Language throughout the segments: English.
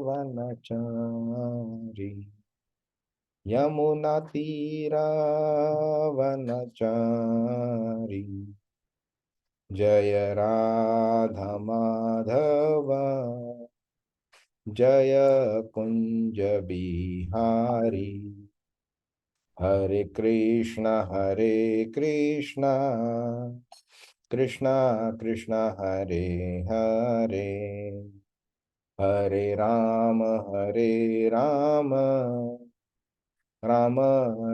वनचारी यमुना तीरा वनचारी जय राधा माधव जय कुंज बिहारी हरे कृष्ण कृष्ण कृष्ण हरे हरे हरे राम राम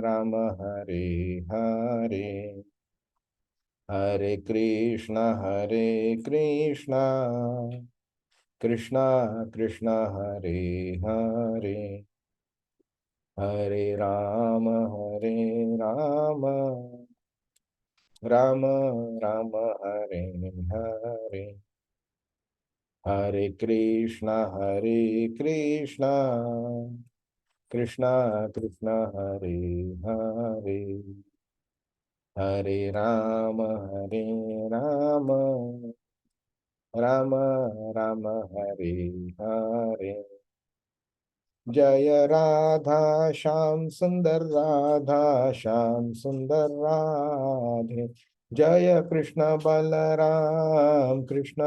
राम हरे हरे हरे कृष्ण कृष्ण कृष्ण हरे हरे हरे राम राम राम हरे हरे हरे कृष्ण कृष्ण कृष्ण हरे हरे हरे राम राम राम हरे हरे जय राधा श्याम सुंदर राधे जय कृष्ण बलराम जय कृष्ण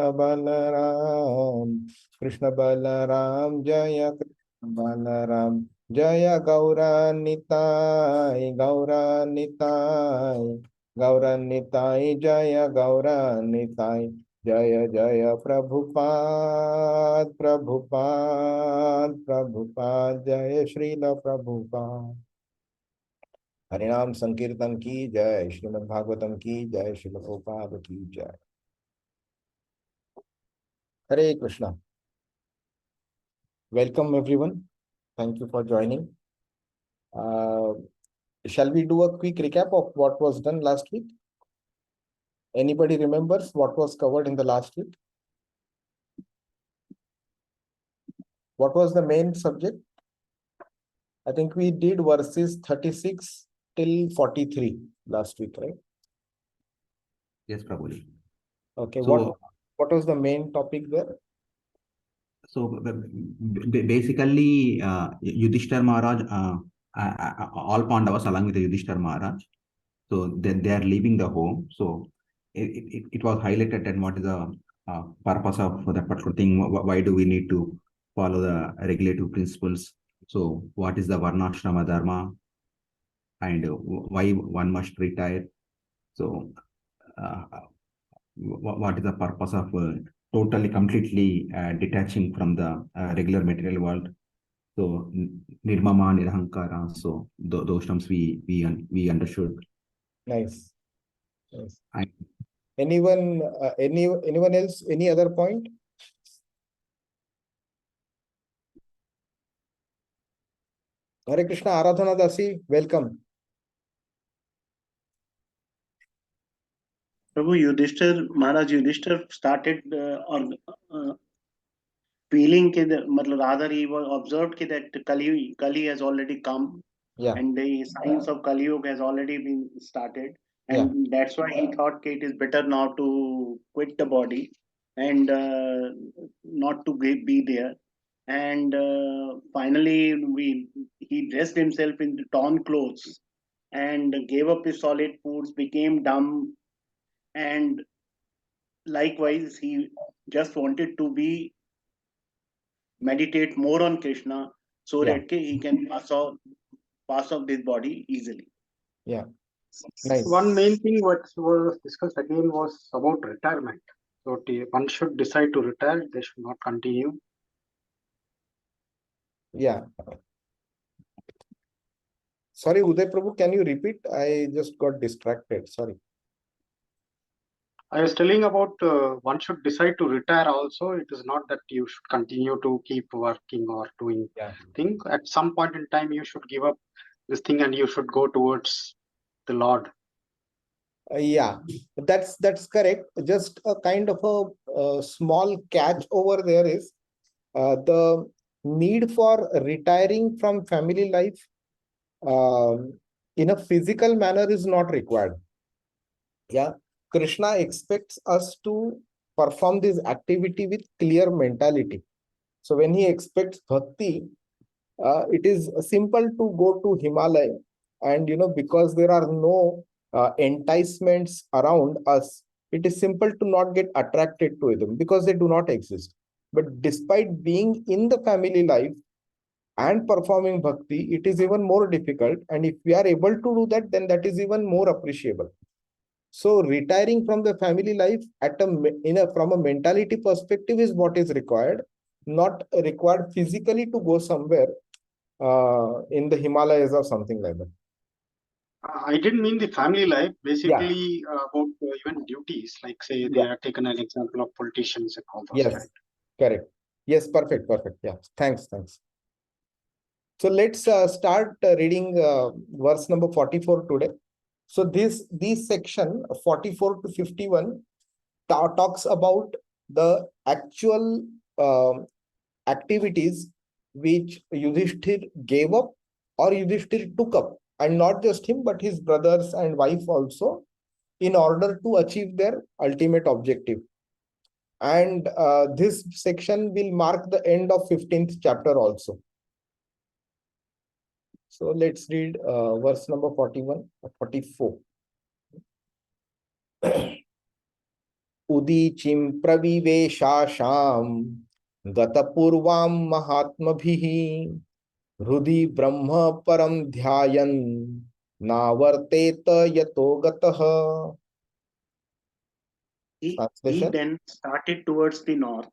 बलराम जय गौरानिताय जय गौरानिताय जय जय प्रभुपाद जय श्रील प्रभुपाद हरिनाम संकीर्तन की जय श्रीमद् भागवतम की जय श्रील प्रभुपाद की जय Hare Krishna welcome everyone thank you for joining shall we do a quick recap of what was done last week? Anybody remembers what was covered in the last week? What was the main subject? I think we did verses 36 till 43 last week, right? Yes, Prabhuji. Okay, So, what was the main topic there? so basically, Yudhishthir Maharaj, all Pandavas along with the Yudhishthir Maharaj, so they are leaving the home. So it was highlighted and what is the purpose of that particular thing? Why do we need to follow the regulative principles? So what is the Varnashrama Dharma and why one must retire? So uh, what is the purpose of totally, completely detaching from the regular material world? So nirmama, nirahankara. So those terms we understood. Nice. Anyone else? Any other point? Hare Krishna, Aradhana Dasi, welcome. Prabhu Maharaj Yudhishthir started feeling rather he was observed that Kali has already come, and the signs of Kali Yuga has already been started, and that's why he thought it is better now to quit the body and not to be there. And finally, he dressed himself in the torn clothes and gave up his solid foods, became dumb, and likewise he just wanted to be meditate more on Krishna so that he can pass off this body easily. Yeah. Nice. One main thing what was discussed again was about retirement. So one should decide to retire, they should not continue. Yeah. Sorry, Uday Prabhu, can you repeat? I just got distracted. Sorry. I was telling about one should decide to retire also. It is not that you should continue to keep working or doing things. At some point in time, you should give up this thing and you should go towards the Lord. Yeah, that's correct. Just a kind of a small catch over there is the need for retiring from family life in a physical manner is not required. Yeah, Krishna expects us to perform this activity with clear mentality. So when he expects bhakti, it is simple to go to Himalaya, and because there are no enticements around us, it is simple to not get attracted to them because they do not exist. But despite being in the family life and performing bhakti, it is even more difficult. And if we are able to do that, then that is even more appreciable. So retiring from the family life from a mentality perspective is what is required, not required physically to go somewhere in the Himalayas or something like that. I didn't mean the family life, basically about even duties, like say they have taken an example of politicians and all those, Yes, right? correct. Yes, perfect. Yeah, thanks. So let's start reading verse number 44 today. So this section 44 to 51 talks about the actual activities which Yudhishthir gave up or Yudhishthir took up, and not just him but his brothers and wife also, in order to achieve their ultimate objective. And this section will mark the end of 15th chapter also. So let's read verse number 41 or 44. Udicim praviveshasham gatapurvam mahatmabhihi Hrudi Brahma Param Dhyayan Navarteta Yato Gataha. He Translation. then started towards the north,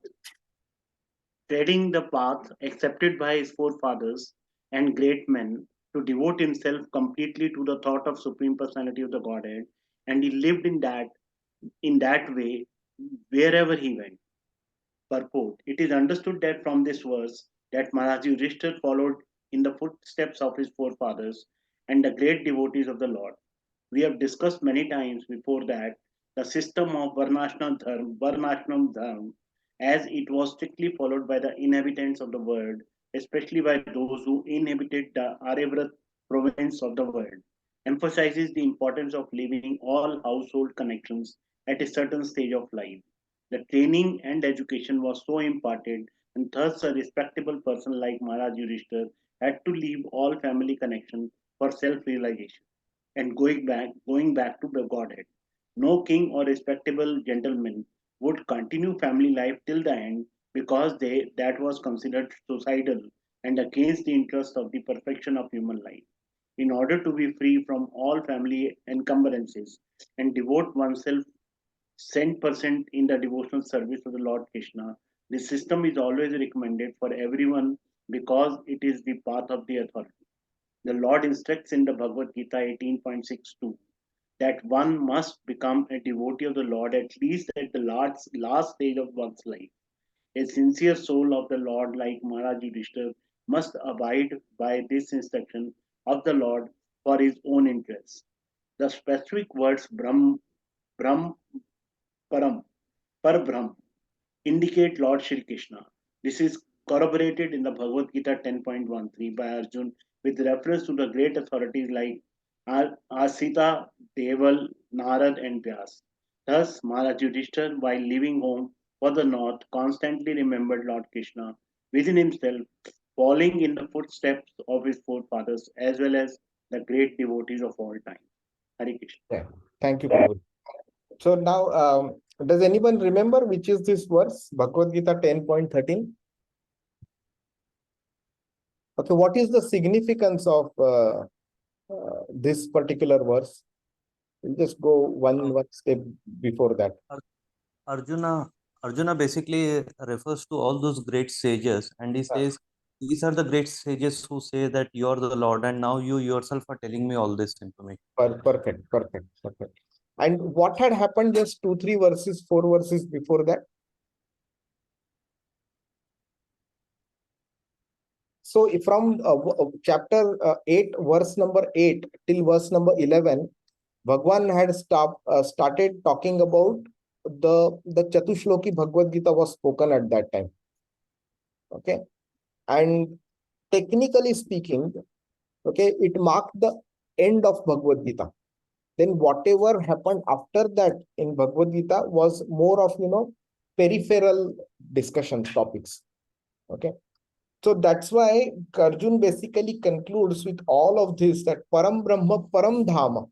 treading the path accepted by his forefathers and great men, to devote himself completely to the thought of Supreme Personality of the Godhead, and he lived in that way wherever he went. Purport. It is understood that from this verse that Maharaj Yudhishthir followed in the footsteps of his forefathers and the great devotees of the Lord. We have discussed many times before that the system of Varnashram Dharma, as it was strictly followed by the inhabitants of the world, especially by those who inhabited the Aryavrat province of the world, emphasizes the importance of leaving all household connections at a certain stage of life. The training and education was so imparted, and thus a respectable person like Maharaj Yudhishthir had to leave all family connection for self-realization and going back to the Godhead. No king or respectable gentleman would continue family life till the end because that was considered suicidal and against the interest of the perfection of human life. In order to be free from all family encumbrances and devote oneself 100% in the devotional service of the Lord Krishna, this system is always recommended for everyone because it is the path of the authority. The Lord instructs in the Bhagavad Gita 18.62 that one must become a devotee of the Lord at least at the last stage of one's life. A sincere soul of the Lord, like Maharaj Yudhishthir, must abide by this instruction of the Lord for his own interests. The specific words Brahm, Param, Parbrahm indicate Lord Shri Krishna. This is corroborated in the Bhagavad Gita 10.13 by Arjun with reference to the great authorities like Asita, Deval, Narad, and Vyas. Thus, Maharaj Yudhishthir, while leaving home for the north, constantly remembered Lord Krishna within himself, following in the footsteps of his forefathers as well as the great devotees of all time. Hare Krishna. Yeah. Thank you, Prabhu. So now, does anyone remember which is this verse? Bhagavad Gita 10.13. Okay, what is the significance of this particular verse? We'll just go one step before that. Arjuna Arjuna basically refers to all those great sages, and he says, these are the great sages who say that you are the Lord, and now you yourself are telling me all this information. Perfect. And what had happened just 4 verses before that? So from chapter 8, verse number 8 till verse number 11, Bhagwan had started talking about the Chatushloki Bhagavad Gita was spoken at that time. Okay. And technically speaking, okay, it marked the end of Bhagavad Gita. Then whatever happened after that in Bhagavad Gita was more of, peripheral discussion topics. Okay. So that's why Arjun basically concludes with all of this, that Param Brahma Param Dhama,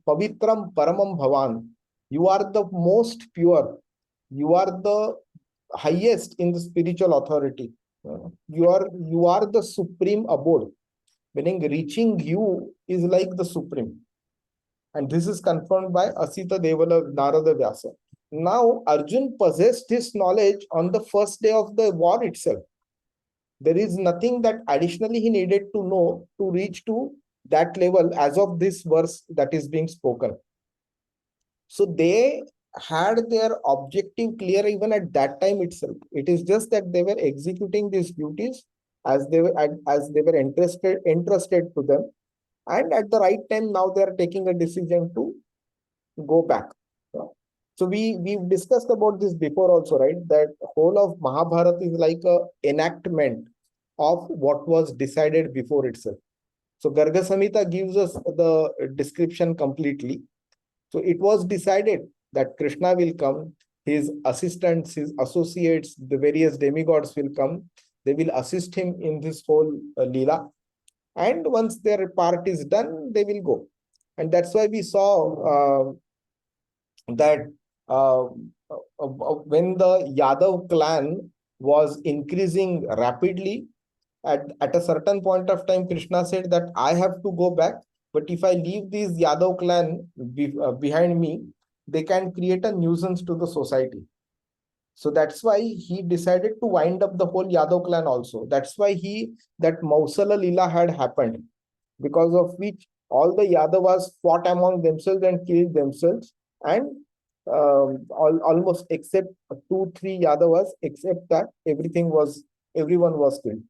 Pavitram Paramam Bhavan. You are the most pure. You are the highest in the spiritual authority. You are the supreme abode. Meaning reaching you is like the supreme. And this is confirmed by Asita Devala Narada Vyasa. Now Arjun possessed this knowledge on the first day of the war itself. There is nothing that additionally he needed to know to reach to that level as of this verse that is being spoken. So they had their objective clear even at that time itself. It is just that they were executing these duties as they were entrusted to them, and at the right time now they are taking a decision to go back. So we've discussed about this before also, right? That whole of Mahabharata is like a enactment of what was decided before itself. So Garga Samhita gives us the description completely. So it was decided that Krishna will come, his assistants, his associates, the various demigods will come. They will assist him in this whole Leela. And once their part is done, they will go. And that's why we saw that when the Yadav clan was increasing rapidly, at a certain point of time, Krishna said that I have to go back, but if I leave this Yadav clan behind me, they can create a nuisance to the society. So that's why he decided to wind up the whole Yadav clan also. That's why that Mausala Leela had happened, because of which all the Yadavas fought among themselves and killed themselves, and almost except 2-3 Yadavas, except that everyone was killed.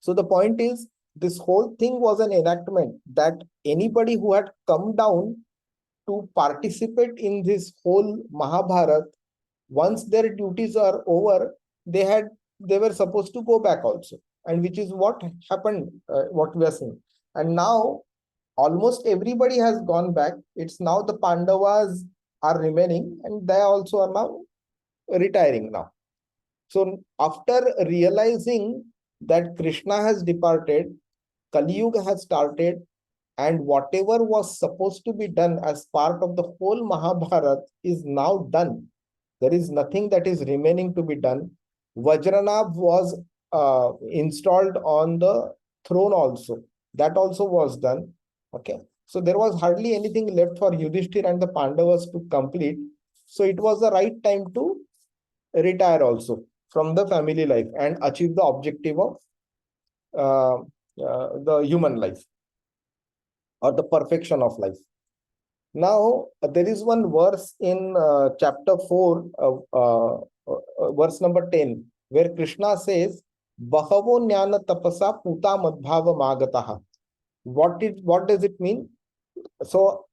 So the point is, this whole thing was an enactment that anybody who had come down to participate in this whole Mahabharata, once their duties are over, they were supposed to go back also, and which is what happened, what we are seeing. And now almost everybody has gone back. It's now the Pandavas are remaining, and they also are now retiring now. So after realizing that Krishna has departed, Kali Yuga has started, and whatever was supposed to be done as part of the whole Mahabharata is now done. There is nothing that is remaining to be done. Vajranabh was installed on the throne also. That also was done. Okay. So there was hardly anything left for Yudhishthir and the Pandavas to complete. So it was the right time to retire also from the family life and achieve the objective of the human life or the perfection of life. Now, there is one verse in chapter 4, verse number 10, where Krishna says, Bahavo Jnana Tapasa Puta Madbhava Magataha. What does it mean? So,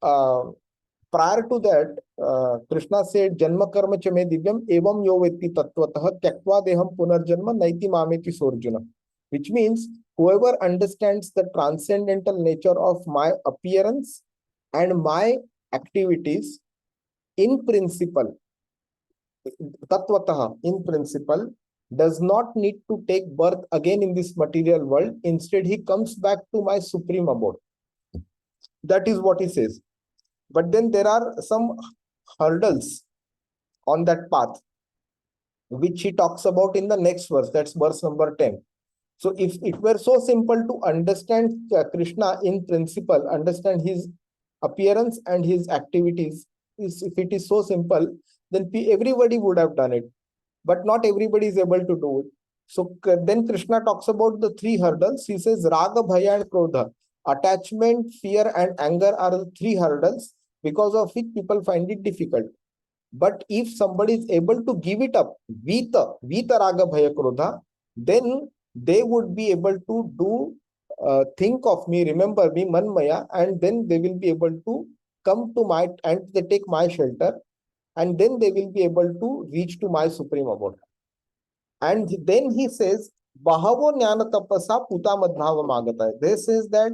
prior to that, Krishna said, Janma Karma Chame Divyam Evam Yo Vetti Tattvataha Tyaktva Deham Punarjanma Naiti Mameti Sorjuna. Which means, whoever understands the transcendental nature of my appearance and my activities in principle, Tattvataha, in principle, does not need to take birth again in this material world. Instead, he comes back to my supreme abode. That is what he says. But then there are some hurdles on that path, which he talks about in the next verse. That's verse number 10. So if it were so simple to understand Krishna in principle, understand his appearance and his activities, if it is so simple, then everybody would have done it. But not everybody is able to do it. So then Krishna talks about the 3 hurdles. He says, Raga, Bhaya and Krodha. Attachment, fear and anger are the 3 hurdles because of which people find it difficult. But if somebody is able to give it up, Vita Raga, Bhaya, Krodha, then they would be able to do, think of me, remember me, Manmaya, and then they will be able to come to my, and they take my shelter, and then they will be able to reach to my supreme abode. And then he says, Bahavo Jnana Tapasa Puta Madbhava Magata. This says that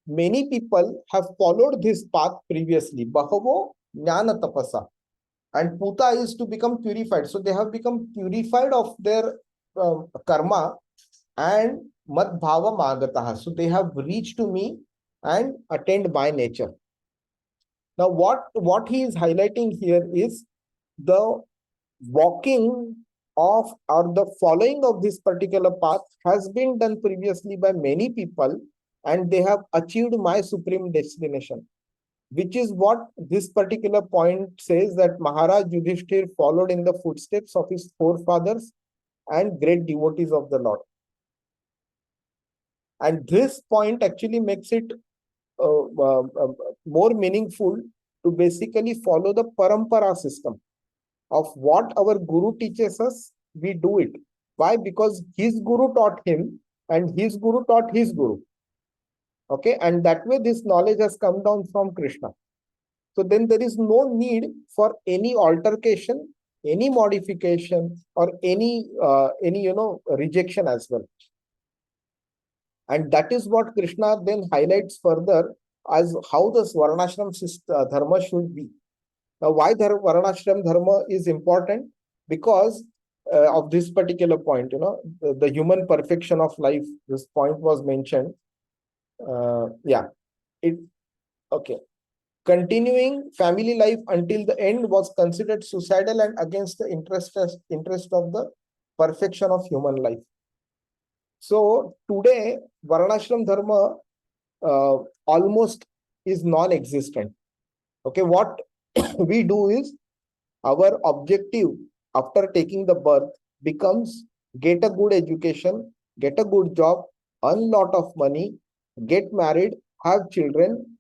many people have followed this path previously. Bahavo Jnana Tapasa. and Puta is to become purified. So they have become purified of their karma and Mad Bhava Magataha. So they have reached to me and attained my nature. Now, what he is highlighting here is the walking of or the following of this particular path has been done previously by many people, and they have achieved my supreme destination, which is what this particular point says, that Maharaj Yudhishthir followed in the footsteps of his forefathers and great devotees of the Lord. And this point actually makes it more meaningful to basically follow the parampara system of what our guru teaches us. We do it. Why? Because his guru taught him and his guru taught his guru. Okay, and that way this knowledge has come down from Krishna. So then there is no need for any altercation, any modification, or any rejection as well. And that is what Krishna then highlights further as how this Varnashram dharma should be. Now, why Varnashram dharma is important? Because of this particular point, the human perfection of life, this point was mentioned. Okay. Continuing family life until the end was considered suicidal and against the interest of the perfection of human life. So today, Varnashram dharma almost is non-existent. Okay, what we do is, our objective after taking the birth becomes get a good education, get a good job, earn a lot of money, get married, have children,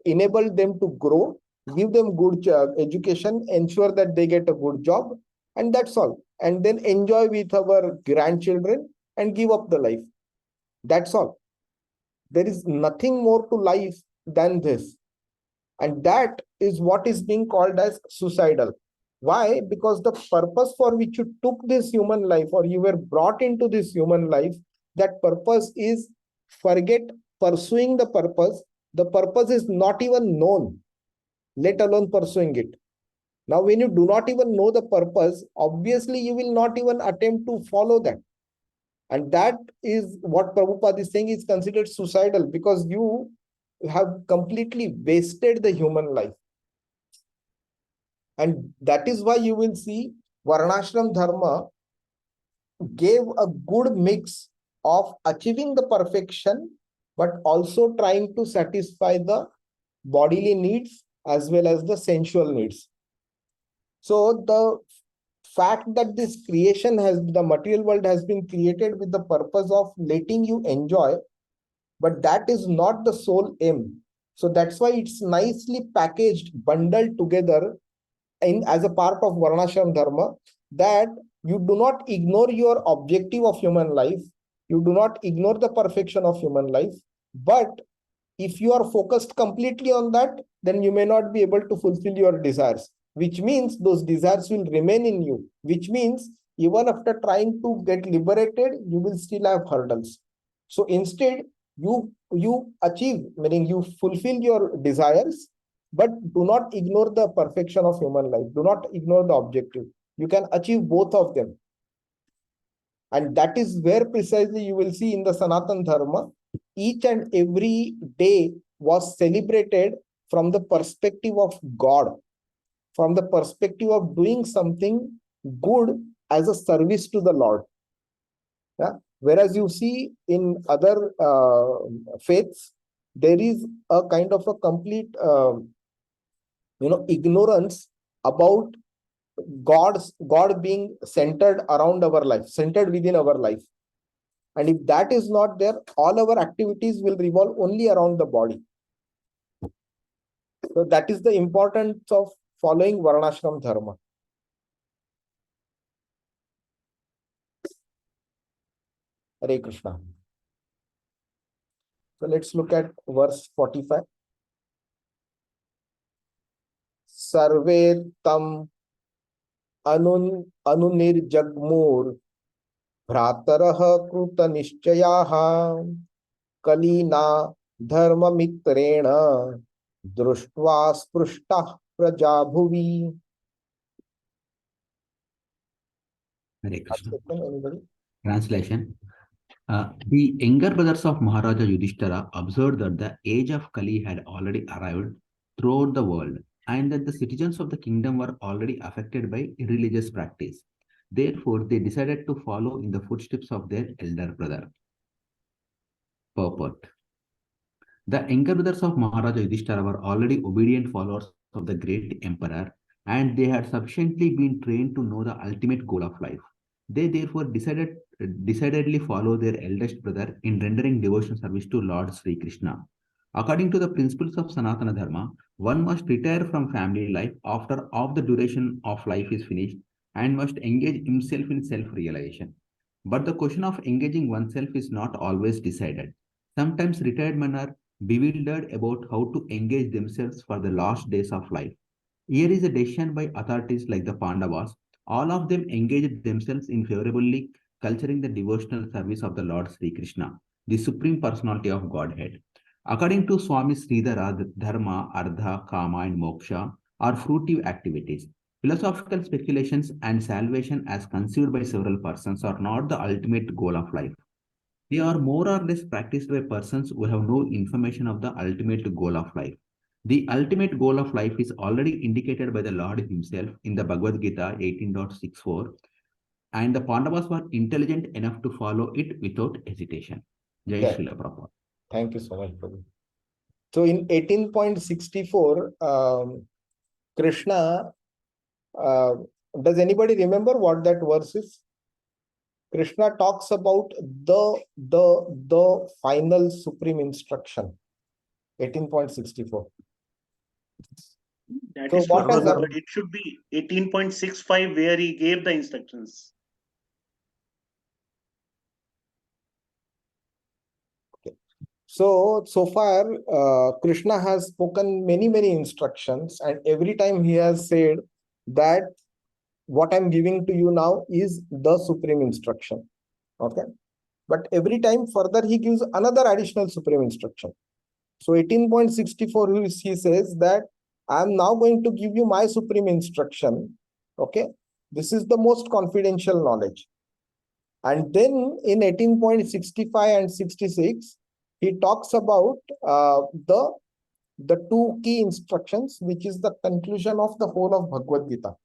enable them to grow, give them good education, ensure that they get a good job, and that's all. And then enjoy with our grandchildren and give up the life. That's all. There is nothing more to life than this. And that is what is being called as suicidal. Why? Because the purpose for which you took this human life, or you were brought into this human life, that purpose is, forget pursuing the purpose. The purpose is not even known, let alone pursuing it. Now, when you do not even know the purpose, obviously you will not even attempt to follow that. And that is what Prabhupada is saying is considered suicidal, because you have completely wasted the human life. And that is why you will see Varnashram dharma gave a good mix of achieving the perfection, but also trying to satisfy the bodily needs as well as the sensual needs. So the fact that this creation the material world has been created with the purpose of letting you enjoy, but that is not the sole aim. So that's why it's nicely packaged, bundled together as a part of Varnashram dharma, that you do not ignore your objective of human life, you do not ignore the perfection of human life, but if you are focused completely on that, then you may not be able to fulfill your desires, which means those desires will remain in you, which means even after trying to get liberated, you will still have hurdles. So instead, you achieve, meaning you fulfill your desires, but do not ignore the perfection of human life. Do not ignore the objective. You can achieve both of them. And that is where precisely you will see in the Sanatan Dharma, each and every day was celebrated from the perspective of God, from the perspective of doing something good as a service to the Lord. Yeah? Whereas you see in other faiths, there is a kind of a complete ignorance about God being centered around our life, centered within our life. And if that is not there, all our activities will revolve only around the body. So that is the importance of following Varnashram dharma. Hare Krishna. So let's look at verse 45. Sarve tam anunirjagmur bhrataraha kruta nishchayaha kalina dharma mitrena društva spruštah praja bhuvi. Hare Krishna. Anybody? Translation. The younger brothers of Maharaja Yudhishthira observed that the age of Kali had already arrived throughout the world and that the citizens of the kingdom were already affected by irreligious practice. Therefore, they decided to follow in the footsteps of their elder brother. Purport. The younger brothers of Maharaja Yudhishthira were already obedient followers of the great emperor, and they had sufficiently been trained to know the ultimate goal of life. They therefore decidedly follow their eldest brother in rendering devotional service to Lord Sri Krishna. According to the principles of Sanatana Dharma, one must retire from family life after all the duration of life is finished and must engage himself in self-realization. But the question of engaging oneself is not always decided. Sometimes retired men are bewildered about how to engage themselves for the last days of life. Here is a decision by authorities like the Pandavas. All of them engaged themselves in favorably culturing the devotional service of the Lord Sri Krishna, the Supreme Personality of Godhead. According to Swami Sridhara, Dharma, Ardha, Kama, and Moksha are fruitive activities. Philosophical speculations and salvation, as conceived by several persons, are not the ultimate goal of life. They are more or less practiced by persons who have no information of the ultimate goal of life. The ultimate goal of life is already indicated by the Lord himself in the Bhagavad Gita 18.64, and the Pandavas were intelligent enough to follow it without hesitation. Jai Yeah. Srila Prabhupada. Thank you so much, Prabhu. So in 18.64, Krishna, does anybody remember what that verse is? Krishna talks about the final supreme instruction. 18.64. That So is what for has Prabhu, happened? but it should be 18.65 where he gave the instructions. So far, Krishna has spoken many instructions, and every time he has said that what I'm giving to you now is the supreme instruction. Okay. But every time further he gives another additional supreme instruction. So 18.64, he says that I'm now going to give you my supreme instruction. Okay. This is the most confidential knowledge. And then in 18.65 and 66, he talks about the two key instructions, which is the conclusion of the whole of Bhagavad Gita.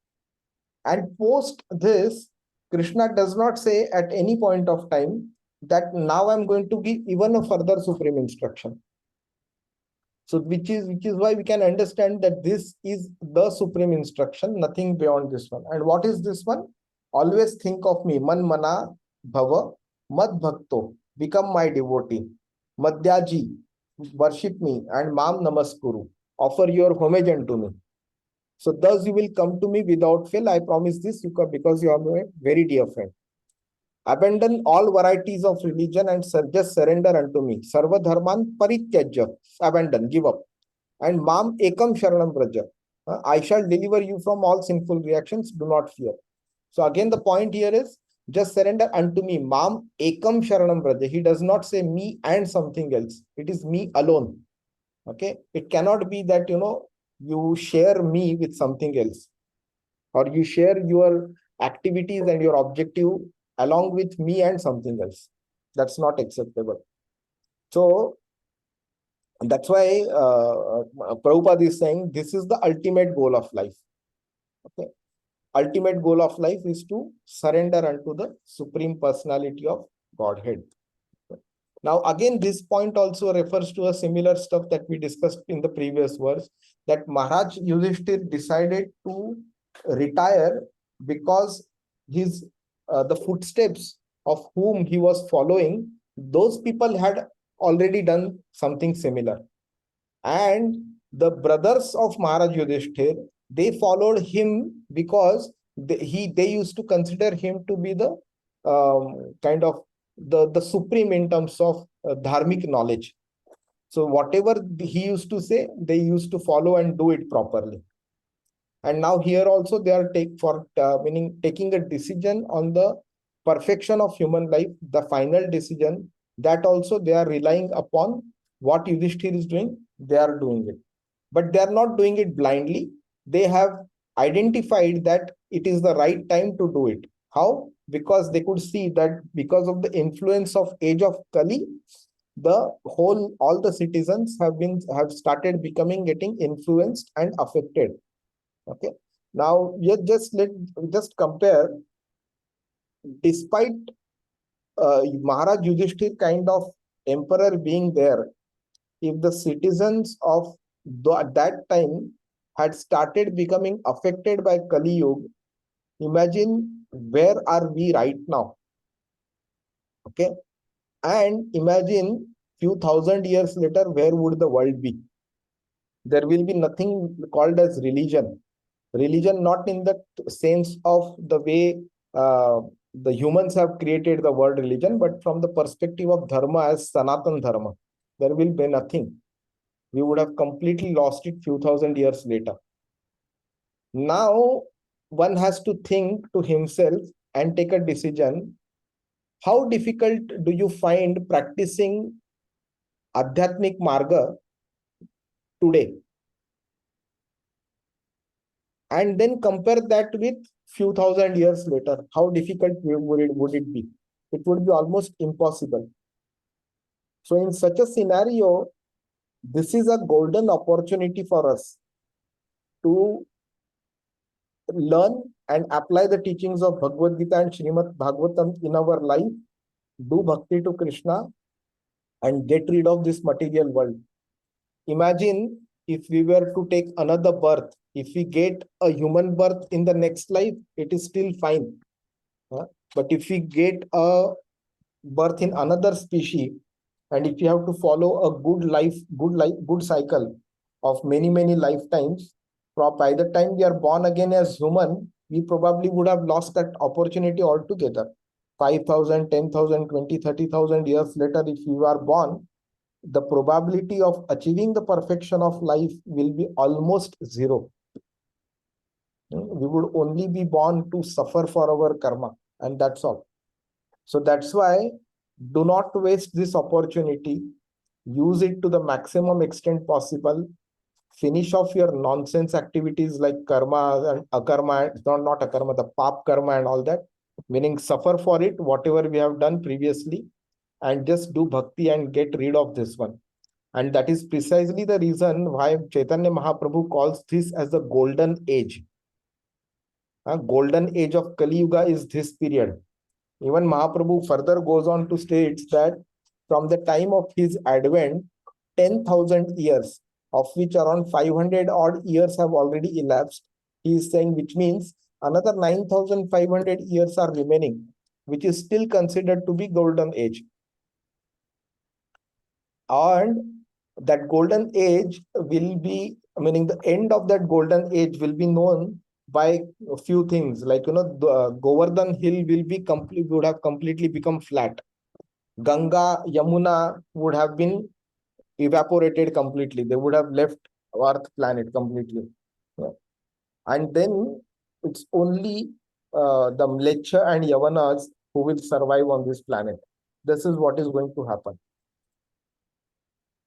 And post this, Krishna does not say at any point of time that now I'm going to give even a further supreme instruction. So which is why we can understand that this is the supreme instruction, nothing beyond this one. And what is this one? Always think of me, man mana bhava mad bhakto, become my devotee. Madhyaji, worship me, and mam namaskuru, offer your homage unto me. So thus you will come to me without fail. I promise this because you are my very dear friend. Abandon all varieties of religion and just surrender unto me. Sarva dharman parityajya, abandon, give up. And mam ekam sharanam braja. I shall deliver you from all sinful reactions. Do not fear. So again, the point here is just surrender unto me. Mam ekam sharanam braja. He does not say me and something else. It is me alone. Okay. It cannot be that, you share me with something else, or you share your activities and your objective along with me and something else. That's not acceptable. So that's why Prabhupada is saying this is the ultimate goal of life. Okay. Ultimate goal of life is to surrender unto the Supreme Personality of Godhead. Now, again, this point also refers to a similar stuff that we discussed in the previous verse, that Maharaj Yudhishthir decided to retire because the footsteps of whom he was following, those people had already done something similar. And the brothers of Maharaj Yudhishthir, they followed him because they used to consider him to be the kind of the supreme in terms of dharmic knowledge. So whatever he used to say, they used to follow and do it properly. And now here also they are taking a decision on the perfection of human life, the final decision, that also they are relying upon what Yudhishthir is doing, they are doing it. But they are not doing it blindly. They have identified that it is the right time to do it. How? Because they could see that because of the influence of age of Kali, all the citizens have started getting influenced and affected. Okay. Now just compare. Despite Maharaj Yudhishthir kind of emperor being there, if the citizens of at that time had started becoming affected by Kali Yuga, imagine where are we right now? Okay. And imagine few thousand years later, where would the world be? There will be nothing called as religion. Religion, not in the sense of the way the humans have created the word religion, but from the perspective of dharma as Sanatan Dharma. There will be nothing. We would have completely lost it few thousand years later. Now, one has to think to himself and take a decision. How difficult do you find practicing Adhyatmik Marga today? And then compare that with few thousand years later. How difficult would it be? It would be almost impossible. So in such a scenario, this is a golden opportunity for us to learn and apply the teachings of Bhagavad Gita and Srimad Bhagavatam in our life, do bhakti to Krishna, and get rid of this material world. Imagine if we were to take another birth, if we get a human birth in the next life, it is still fine. But if we get a birth in another species, and if you have to follow a good cycle of many lifetimes, by the time we are born again as human, we probably would have lost that opportunity altogether. 5,000, 10,000, 20, 30,000 years later, if you are born, the probability of achieving the perfection of life will be almost zero. We would only be born to suffer for our karma, and that's all. So that's why do not waste this opportunity. Use it to the maximum extent possible. Finish off your nonsense activities like karma and akarma, not akarma, the pap karma and all that, meaning suffer for it, whatever we have done previously, and just do bhakti and get rid of this one. And that is precisely the reason why Chaitanya Mahaprabhu calls this as the golden age. Golden age of Kali Yuga is this period. Even Mahaprabhu further goes on to state that from the time of his advent, 10,000 years, of which around 500 odd years have already elapsed. He is saying, which means another 9,500 years are remaining, which is still considered to be golden age. And that golden age will be, meaning the end of that golden age will be known by a few things, like the Govardhan hill would have completely become flat. Ganga, Yamuna would have been evaporated completely. They would have left Earth planet completely. Yeah. And then it's only the Mlecha and Yavanas who will survive on this planet. This is what is going to happen.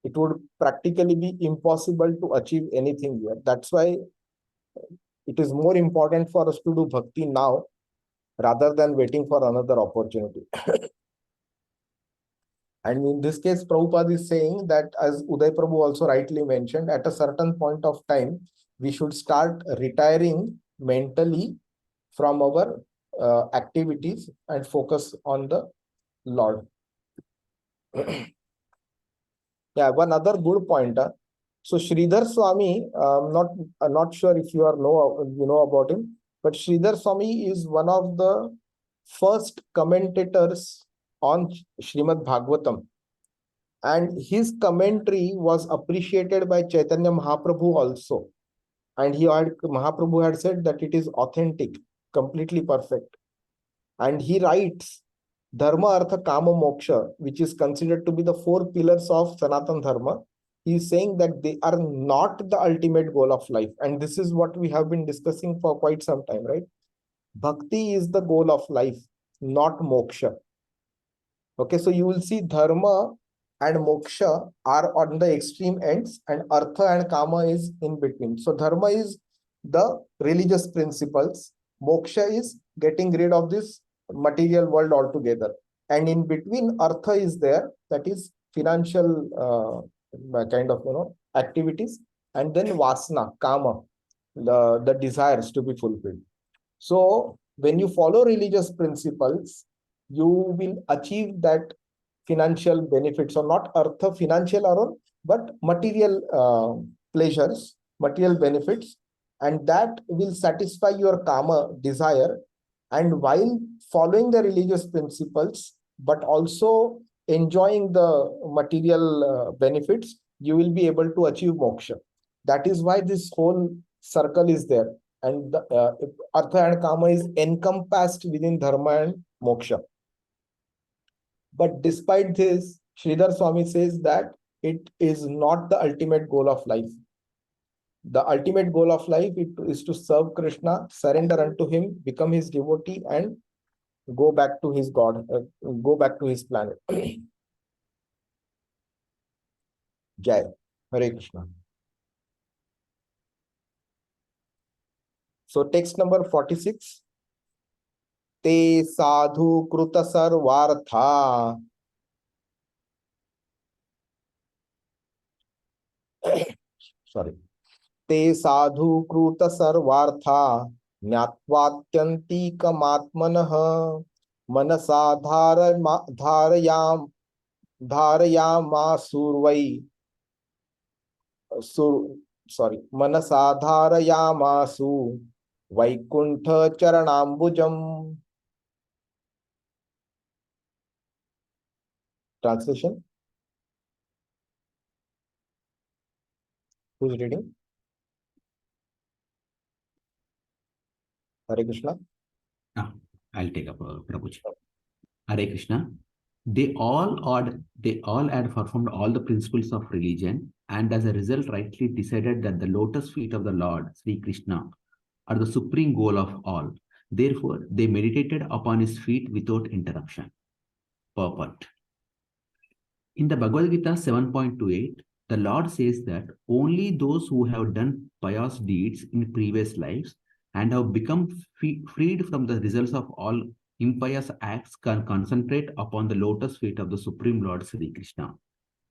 It would practically be impossible to achieve anything here. That's why it is more important for us to do bhakti now rather than waiting for another opportunity. And in this case, Prabhupada is saying that, as Uday Prabhu also rightly mentioned, at a certain point of time, we should start retiring mentally from our activities and focus on the Lord. Yeah, one other good pointer. So Sridhar Swami, not sure if you know about him, but Sridhar Swami is one of the first commentators on Srimad Bhagavatam, and his commentary was appreciated by Chaitanya Mahaprabhu also, and Mahaprabhu had said that it is authentic, completely perfect, and he writes Dharma, Artha, Kama, Moksha, which is considered to be the 4 pillars of Sanatan Dharma. He is saying that they are not the ultimate goal of life. And this is what we have been discussing for quite some time, right? Bhakti is the goal of life, not moksha. Okay, so you will see Dharma and moksha are on the extreme ends, and Artha and Kama is in between. So Dharma is the religious principles, Moksha is getting rid of this material world altogether. And in between, artha is there, that is financial kind of activities, and then vasana, kama, the desires to be fulfilled. So when you follow religious principles, you will achieve that financial benefits, or not artha financial alone, but material pleasures, material benefits, and that will satisfy your kama desire. And while following the religious principles, but also enjoying the material benefits, you will be able to achieve moksha. That is why this whole circle is there. And the artha and kama is encompassed within dharma and moksha. But despite this, Sridhar Swami says that it is not the ultimate goal of life. The ultimate goal of life is to serve Krishna, surrender unto him, become his devotee, and go back to his God, go back to his planet. Jai. Hare Krishna. So text number 46. Te sadhu kruta sarvartha. Sorry. Te sadhu kruta sarvartha. Jnatvatyantikamatmanah. Manasa dharayamasurvai. Manasa dharayamasu. Vaikuntha charanambujam. Translation. Who's reading? Hare Krishna. I'll take up Prabhuji. Hare Krishna. They all had performed all the principles of religion, and as a result rightly decided that the lotus feet of the Lord, Sri Krishna, are the supreme goal of all. Therefore, they meditated upon his feet without interruption. Purport. In the Bhagavad Gita 7.28, the Lord says that only those who have done pious deeds in previous lives and have become freed from the results of all impious acts can concentrate upon the lotus feet of the Supreme Lord Sri Krishna.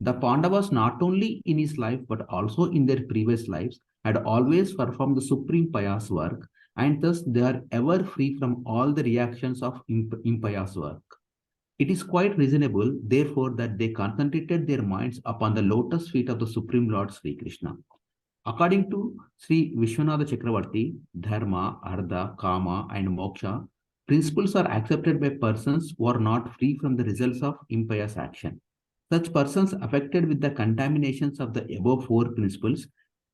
The Pandavas, not only in his life but also in their previous lives, had always performed the supreme pious work, and thus they are ever free from all the reactions of impious work. It is quite reasonable, therefore, that they concentrated their minds upon the lotus feet of the Supreme Lord Sri Krishna. According to Sri Vishwanatha Chakravarti, Dharma, Artha, Kama, and Moksha principles are accepted by persons who are not free from the results of impious action. Such persons affected with the contaminations of the above four principles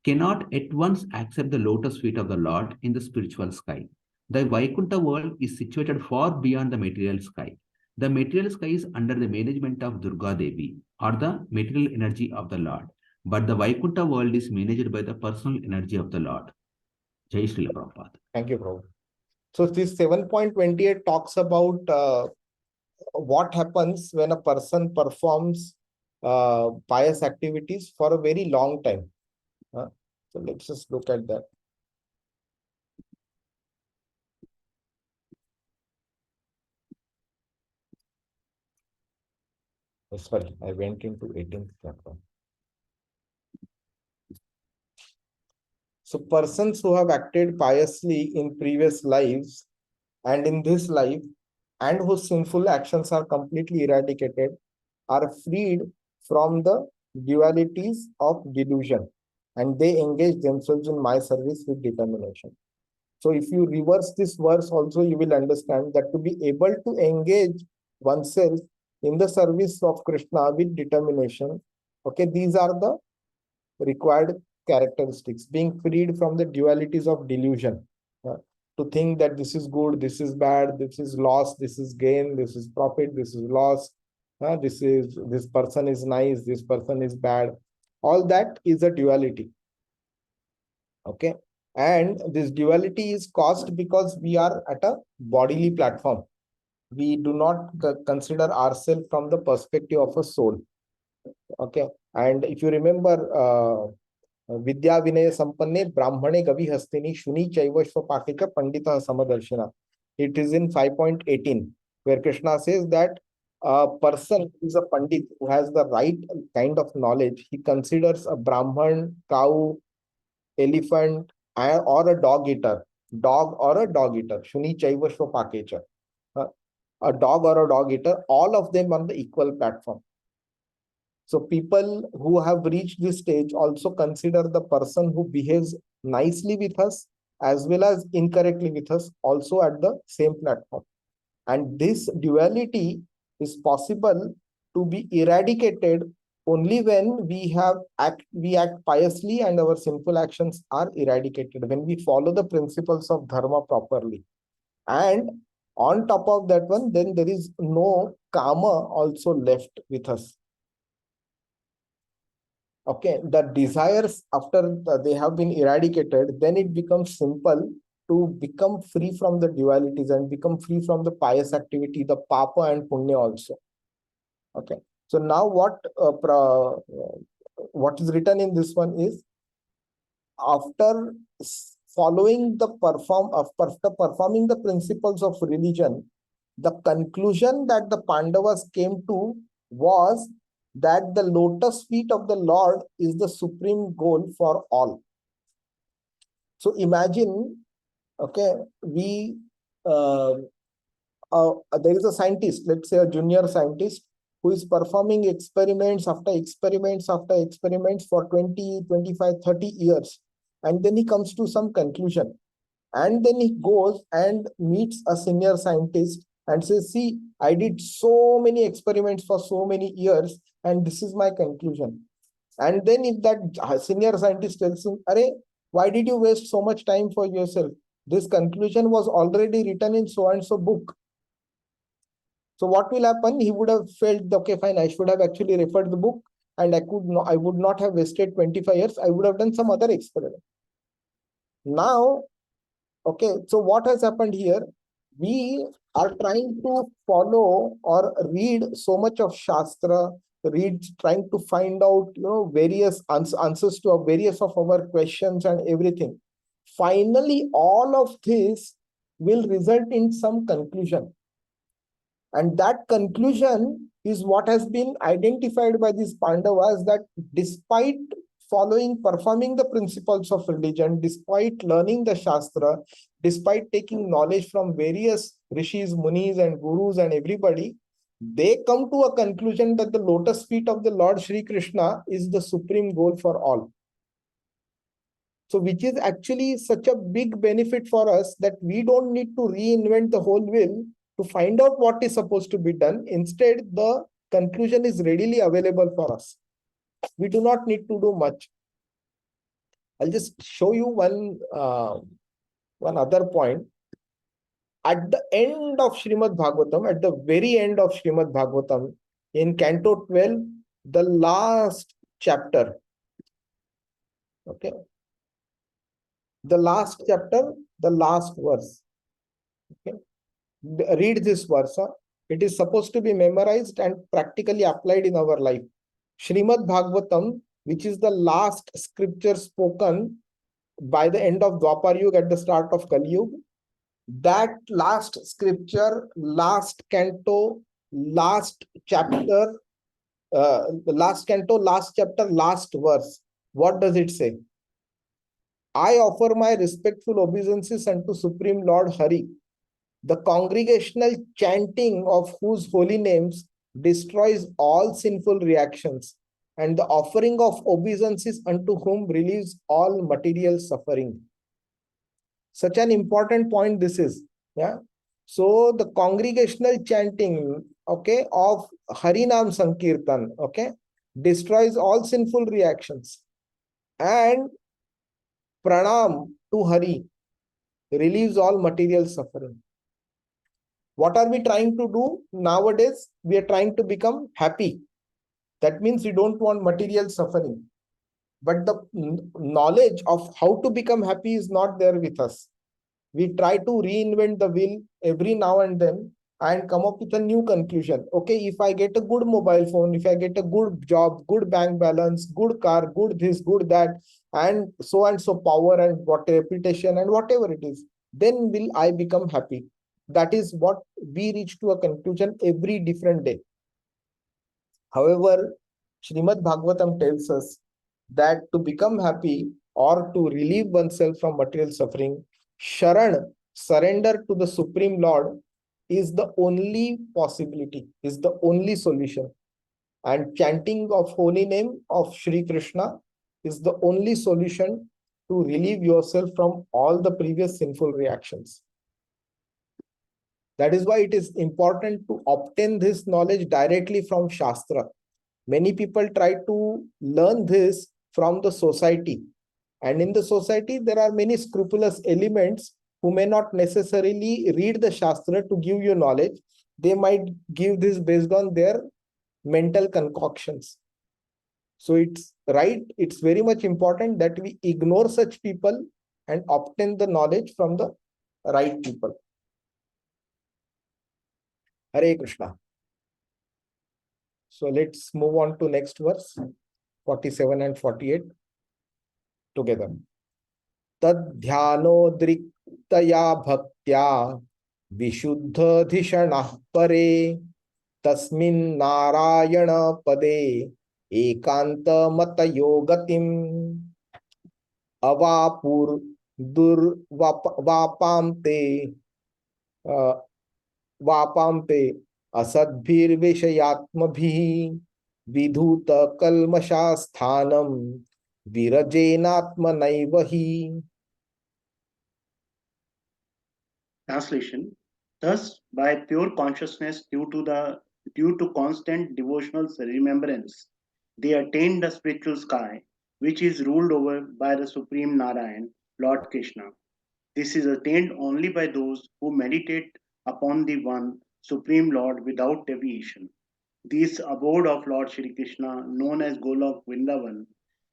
cannot at once accept the lotus feet of the Lord in the spiritual sky. The Vaikuntha world is situated far beyond the material sky. The material sky is under the management of Durga Devi, or the material energy of the Lord. But the Vaikuntha world is managed by the personal energy of the Lord. Jai Srila Prabhupada. Thank you, Prabhu. So this 7.28 talks about what happens when a person performs pious activities for a very long time. So let's just look at that. Oh, sorry, I went into 18th chapter. So persons who have acted piously in previous lives and in this life, and whose sinful actions are completely eradicated, are freed from the dualities of delusion, and they engage themselves in my service with determination. So if you reverse this verse also, you will understand that to be able to engage oneself in the service of Krishna with determination, okay, these are the required characteristics. Being freed from the dualities of delusion, to think that this is good, this is bad, this is loss, this is gain, this is profit, this is loss, this person is nice, this person is bad. All that is a duality. Okay, and this duality is caused because we are at a bodily platform. We do not consider ourselves from the perspective of a soul. Okay, and if you remember Vidya Vinaya Sampanne Brahmane Gavi Hastini Shuni Chaivashva Pakika Pandita Samadarshina. It is in 5.18, where Krishna says that a person who is a Pandit, who has the right kind of knowledge, he considers a Brahman, cow, elephant, or a dog eater. Dog or a dog eater. Shuni Chaivashva Pakecha. A dog or a dog eater, all of them on the equal platform. So people who have reached this stage also consider the person who behaves nicely with us as well as incorrectly with us also at the same platform. And this duality is possible to be eradicated only when we act piously and our sinful actions are eradicated, when we follow the principles of dharma properly. And on top of that one, then there is no karma also left with us. Okay, the desires, after they have been eradicated, then it becomes simple to become free from the dualities and become free from the pious activity, the papa and punya also. Okay, so now what is written in this one is, after following after performing the principles of religion, the conclusion that the Pandavas came to was that the lotus feet of the Lord is the supreme goal for all. So imagine, okay, there is a scientist, let's say a junior scientist, who is performing experiments after experiments after experiments for 20, 25, 30 years. And then he comes to some conclusion. And then he goes and meets a senior scientist and says, see, I did so many experiments for so many years, and this is my conclusion. And then if that senior scientist tells him, Arey, why did you waste so much time for yourself? This conclusion was already written in so and so book. So what will happen? He would have felt, okay, fine, I should have actually referred the book, and I would not have wasted 25 years. I would have done some other experiment. Now, okay, so what has happened here? We are trying to follow or read so much of Shastra, trying to find out, various answers to various of our questions and everything. Finally, all of this will result in some conclusion. And that conclusion is what has been identified by these Pandavas, that despite performing the principles of religion, despite learning the Shastra, despite taking knowledge from various rishis, munis and gurus and everybody, they come to a conclusion that the lotus feet of the Lord Shri Krishna is the supreme goal for all. So which is actually such a big benefit for us that we don't need to reinvent the whole wheel to find out what is supposed to be done. Instead, the conclusion is readily available for us. We do not need to do much. I'll just show you one other point. At the end of Srimad Bhagavatam, at the very end of Srimad Bhagavatam, in Canto 12, the last chapter, okay, the last chapter, the last verse, okay, read this verse. It is supposed to be memorized and practically applied in our life. Srimad Bhagavatam, which is the last scripture spoken by the end of Dwapar Yuga at the start of Kali Yuga, that last scripture, last canto, last chapter, last canto, last chapter, last verse, what does it say? I offer my respectful obeisances unto Supreme Lord Hari, the congregational chanting of whose holy names destroys all sinful reactions, and the offering of obeisances unto whom relieves all material suffering. Such an important point this is. Yeah. So the congregational chanting, okay, of Harinam Sankirtan, okay, destroys all sinful reactions. And pranam to Hari relieves all material suffering. What are we trying to do nowadays? We are trying to become happy. That means we don't want material suffering. But the knowledge of how to become happy is not there with us. We try to reinvent the wheel every now and then, and come up with a new conclusion. Okay, if I get a good mobile phone, if I get a good job, good bank balance, good car, good this, good that, and so power and what reputation and whatever it is, then will I become happy. That is what we reach to a conclusion every different day. However, Srimad Bhagavatam tells us that to become happy or to relieve oneself from material suffering, Sharan, surrender to the Supreme Lord, is the only possibility, is the only solution. And chanting of holy name of Shri Krishna is the only solution to relieve yourself from all the previous sinful reactions. That is why it is important to obtain this knowledge directly from Shastra. Many people try to learn this from the society. And in the society, there are many scrupulous elements who may not necessarily read the Shastra to give you knowledge. They might give this based on their mental concoctions. So it's right, it's very much important that we ignore such people and obtain the knowledge from the right people. Hare Krishna. So let's move on to next verse, 47 and 48 together. Tadhyanodriktaya bhaktya vishuddhadhishanah pare tasmin narayana pade ekanta matayogatim avapur durvapamte vapamte asadbhir vishayatmabhi vidhuta kalmashasthanam virajenatmanaivahi. Translation. Thus, by pure consciousness due to constant devotional remembrance, they attain the spiritual sky, which is ruled over by the Supreme Narayan, Lord Krishna. This is attained only by those who meditate upon the one Supreme Lord without deviation. This abode of Lord Shri Krishna, known as Golok Vrindavan,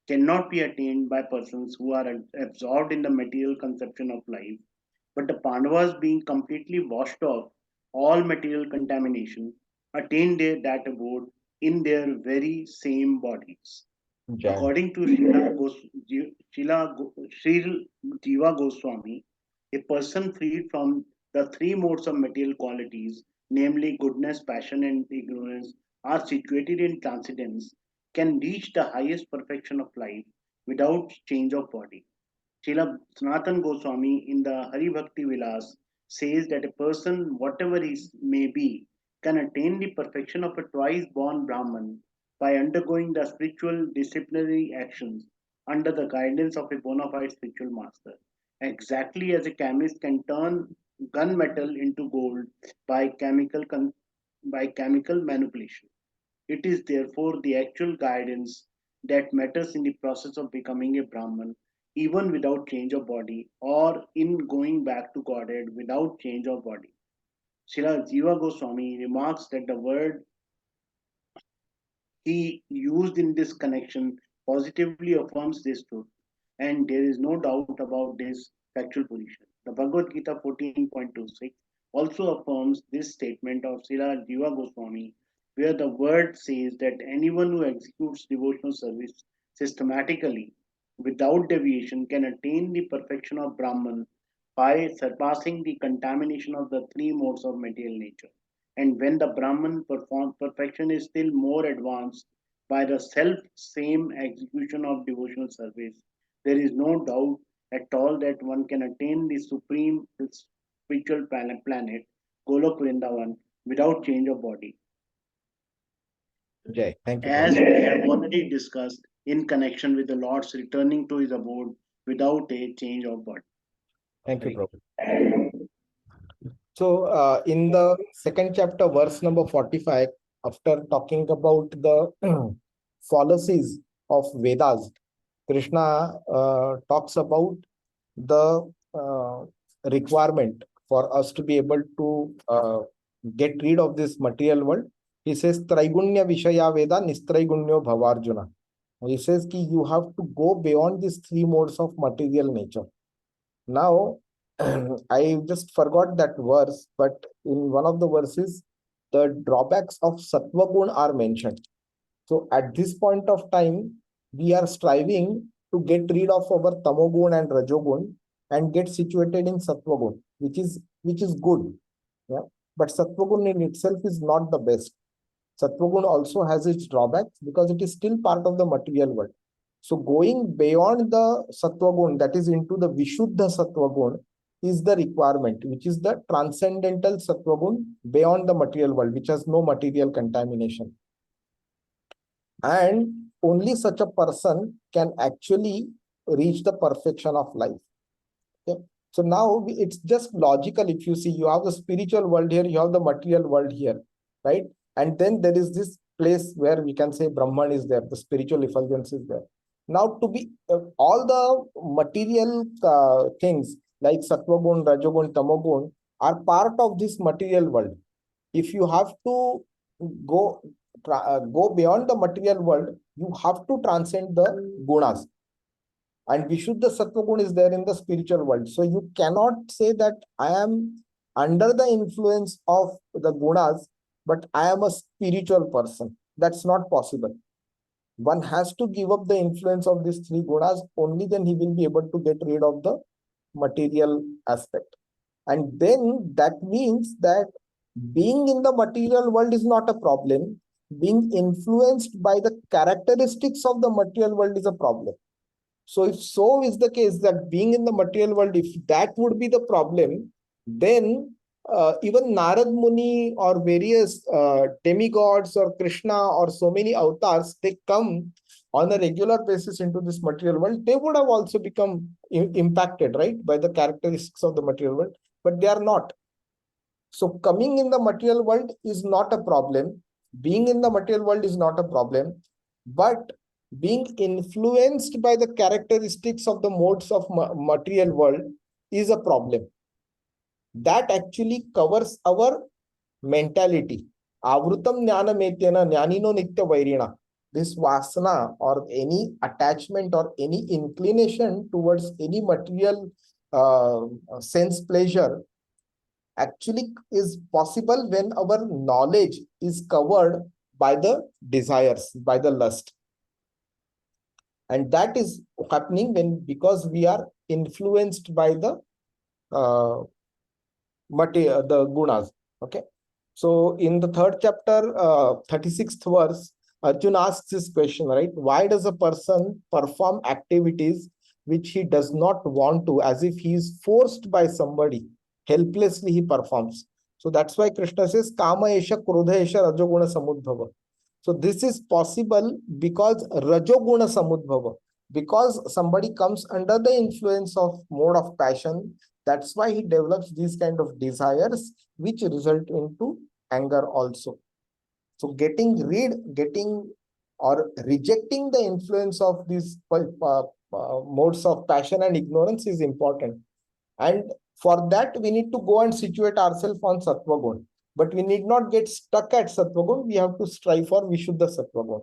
cannot be attained by persons who are absorbed in the material conception of life, but the Pandavas, being completely washed off all material contamination, attained that abode in their very same bodies. According to Srila Jiva Goswami, a person freed from the three modes of material qualities, namely goodness, passion, and ignorance, are situated in transcendence, can reach the highest perfection of life without change of body. Srila Sanatan Goswami in the Hari Bhakti Vilas says that a person, whatever he may be, can attain the perfection of a twice born Brahman by undergoing the spiritual disciplinary actions under the guidance of a bona fide spiritual master. Exactly as a chemist can turn gunmetal into gold by chemical manipulation. It is therefore the actual guidance that matters in the process of becoming a Brahman, even without change of body, or in going back to Godhead without change of body. Srila Jiva Goswami remarks that the word he used in this connection positively affirms this truth, and there is no doubt about this factual position. The Bhagavad Gita 14.26 also affirms this statement of Srila Jiva Goswami, where the word says that anyone who executes devotional service systematically without deviation can attain the perfection of Brahman by surpassing the contamination of the three modes of material nature. And when the Brahman perfection is still more advanced by the self same execution of devotional service, there is no doubt at all that one can attain the supreme spiritual planet, Golok Vrindavan, without change of body. Jai, thank you. As we have already discussed in connection with the Lord's returning to his abode without a change of body. Thank you, Prabhu. So, in the second chapter, verse number 45, after talking about the fallacies of Vedas, Krishna talks about the requirement for us to be able to get rid of this material world. He says, Traigunya Vishaya Veda Nistraigunyo Bhavarjuna. He says, ki you have to go beyond these three modes of material nature. Now, I just forgot that verse, but in one of the verses, the drawbacks of Sattva Gun are mentioned. So at this point of time, we are striving to get rid of our Tamogun and Rajogun and get situated in Sattva Gun, which is good. Yeah. But Sattva Gun in itself is not the best. Sattva Gun also has its drawbacks because it is still part of the material world. So going beyond the Sattva Gun, that is into the Vishuddha Sattva Gun, is the requirement, which is the transcendental Sattva Gun beyond the material world, which has no material contamination. And only such a person can actually reach the perfection of life. Okay? So now it's just logical. If you see, you have the spiritual world here, you have the material world here, right? And then there is this place where we can say Brahman is there, the spiritual effulgence is there. Now to be all the material things like Sattvagun, Rajogun, Tamogun are part of this material world. If you have to go beyond the material world, you have to transcend the gunas. And Vishuddha Sattva Guna is there in the spiritual world. So you cannot say that I am under the influence of the gunas, but I am a spiritual person. That's not possible. One has to give up the influence of these three gunas, only then he will be able to get rid of the material aspect. And then that means that being in the material world is not a problem. Being influenced by the characteristics of the material world is a problem. So if so is the case that being in the material world, if that would be the problem, then even Narad Muni or various demigods or Krishna or so many avatars, they come on a regular basis into this material world, they would have also become impacted, right, by the characteristics of the material world, but they are not. So coming in the material world is not a problem. Being in the material world is not a problem, but being influenced by the characteristics of the modes of material world is a problem. That actually covers our mentality. Avrutam jnana metyana jnanino nitya vairina. This vasana or any attachment or any inclination towards any material sense pleasure actually is possible when our knowledge is covered by the desires, by the lust. And that is happening because we are influenced by the gunas. Okay. So in the third chapter, 36th verse, Arjuna asks this question, right? Why does a person perform activities which he does not want to, as if he is forced by somebody? Helplessly he performs. So that's why Krishna says, Kama esha, Krodha esha, Rajoguna samudbhava. So this is possible because Rajoguna samudbhava. Because somebody comes under the influence of mode of passion, that's why he develops these kind of desires, which result into anger also. So getting or rejecting the influence of these modes of passion and ignorance is important. And for that, we need to go and situate ourselves on Sattva Gun. But we need not get stuck at Sattva Gun. We have to strive for Vishuddha Sattva Gun.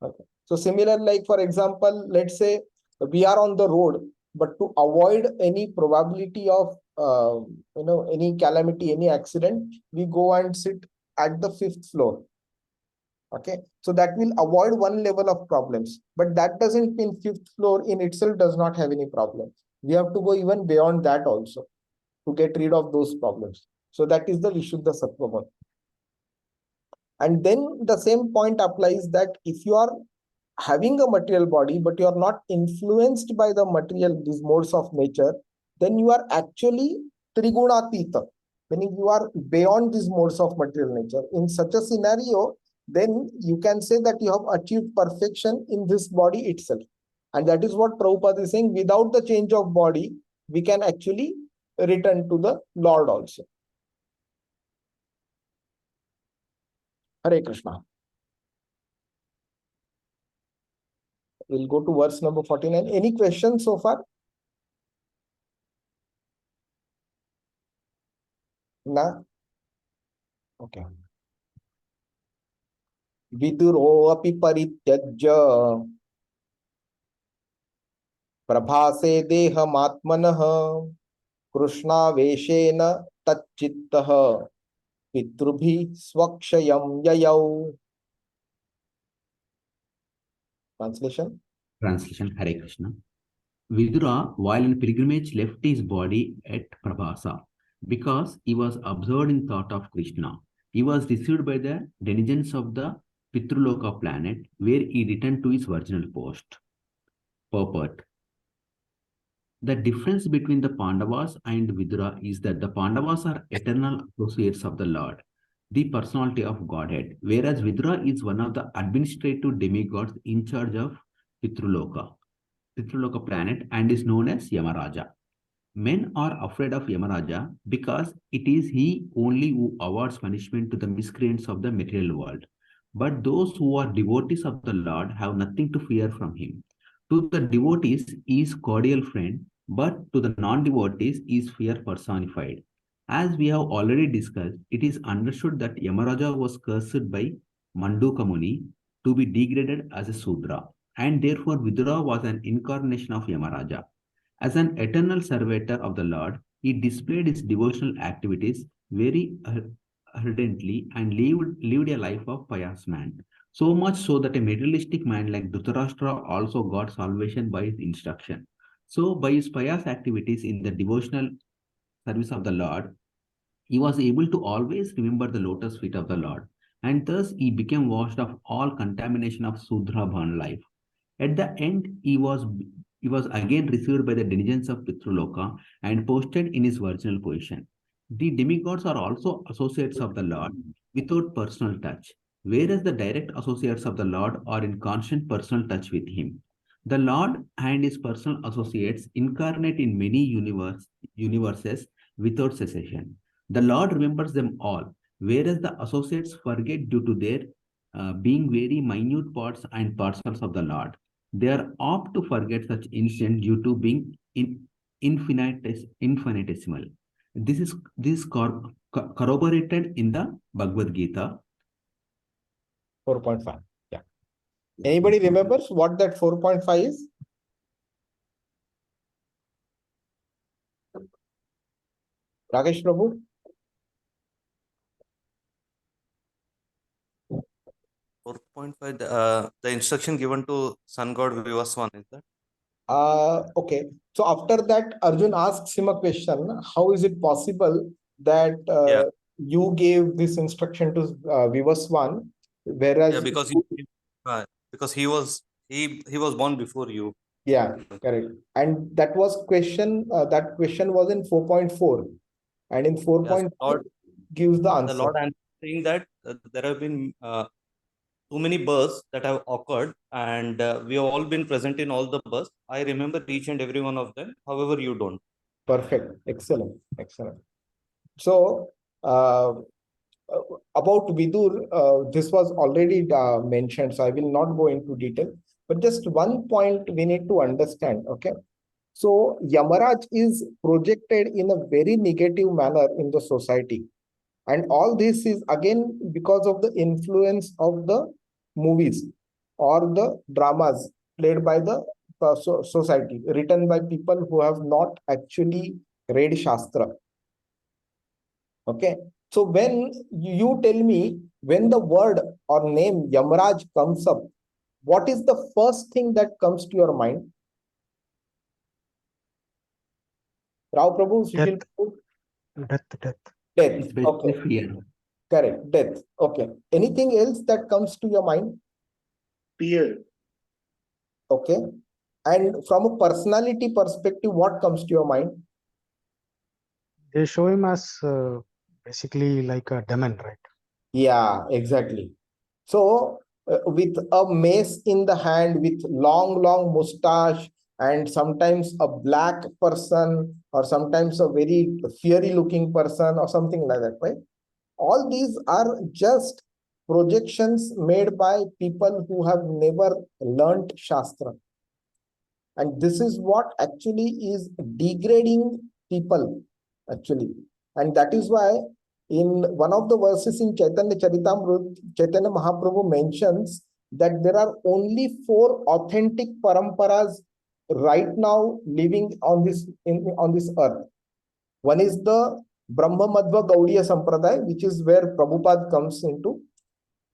Okay. So similar, like for example, let's say we are on the road, but to avoid any probability of any calamity, any accident, we go and sit at the 5th floor. Okay, so that will avoid one level of problems, but that doesn't mean 5th floor in itself does not have any problem. We have to go even beyond that also to get rid of those problems. So that is the Vishuddha Sattva Gun. And then the same point applies that if you are having a material body, but you are not influenced by the material, these modes of nature, then you are actually Trigunatita, meaning you are beyond these modes of material nature. In such a scenario, then you can say that you have achieved perfection in this body itself. And that is what Prabhupada is saying, without the change of body, we can actually return to the Lord also. Hare Krishna. We'll go to verse number 49. Any questions so far? Na? Okay. Viduro api parityajya prabhase dehamatmanah कृष्णावेशेन तच्चित्तः पितृभिः स्वक्षयं ययौ. Translation. Hare Krishna. Vidura, while in pilgrimage, left his body at Prabhasa because he was absorbed in thought of Krishna. He was received by the denizens of the Pitruloka planet, where he returned to his original post. Purport. The difference between the Pandavas and Vidura is that the Pandavas are eternal associates of the Lord, the personality of Godhead, whereas Vidura is one of the administrative demigods in charge of Pitruloka planet, and is known as Yamaraja. Men are afraid of Yamaraja because it is he only who awards punishment to the miscreants of the material world. But those who are devotees of the Lord have nothing to fear from him. To the devotees, he is cordial friend, but to the non-devotees, he is fear personified. As we have already discussed, it is understood that Yamaraja was cursed by Manduka Muni to be degraded as a Sudra, and therefore Vidura was an incarnation of Yamaraja. As an eternal servitor of the Lord, he displayed his devotional activities very ardently and lived a life of pious man. So much so that a materialistic man like Dhritarashtra also got salvation by his instruction. So, by his pious activities in the devotional service of the Lord, he was able to always remember the lotus feet of the Lord, and thus he became washed of all contamination of Sudra born life. At the end, he was again received by the denizens of Pitruloka and posted in his original position. The demigods are also associates of the Lord without personal touch, whereas the direct associates of the Lord are in constant personal touch with him. The Lord and his personal associates incarnate in many universes without cessation. The Lord remembers them all, whereas the associates forget due to their being very minute parts and parcels of the Lord. They are apt to forget such incidents due to being infinitesimal. This is corroborated in the Bhagavad Gita. 4.5. Yeah. Anybody remembers what that 4.5 is? Rakesh Prabhu? 4.5, the instruction given to sun god Vivaswan, is that? Okay. So after that, Arjun asks him a question. How is it possible that Yeah. you gave this instruction to Vivaswan, Yeah, whereas because he was born before you. yeah, correct. And that was question. That question was in 4.4, and in Yes, 4.5 gives the the answer. Lord answered saying that there have been too many births that have occurred, and we have all been present in all the births. I remember each and every one of them. However, you don't. Perfect. Excellent. Excellent. So about Vidur, this was already mentioned, so I will not go into detail. But just one point we need to understand. Okay. So Yamaraj is projected in a very negative manner in the society. And all this is again because of the influence of the movies or the dramas played by the society, written by people who have not actually read Shastra. Okay. So when you tell me, when the word or name Yamaraj comes up, what is the first thing that comes to your mind? Rao Prabhu, Sushil Prabhu? Death. Death. It's basically Okay. fear. Correct. Death. Okay. Anything else that comes to your mind? Fear. Okay. And from a personality perspective, what comes to your mind? They show him as basically like a demon, right? Yeah, exactly. So, with a mace in the hand, with long mustache, and sometimes a black person, or sometimes a very fiery looking person, or something like that, right? All these are just projections made by people who have never learnt Shastra. And this is what actually is degrading people, actually. And that is why in one of the verses in Chaitanya Charitamrita, Chaitanya Mahaprabhu mentions that there are only 4 authentic paramparas right now living on this earth. One is the Brahma Madhva Gaudiya Sampradaya, which is where Prabhupada comes into.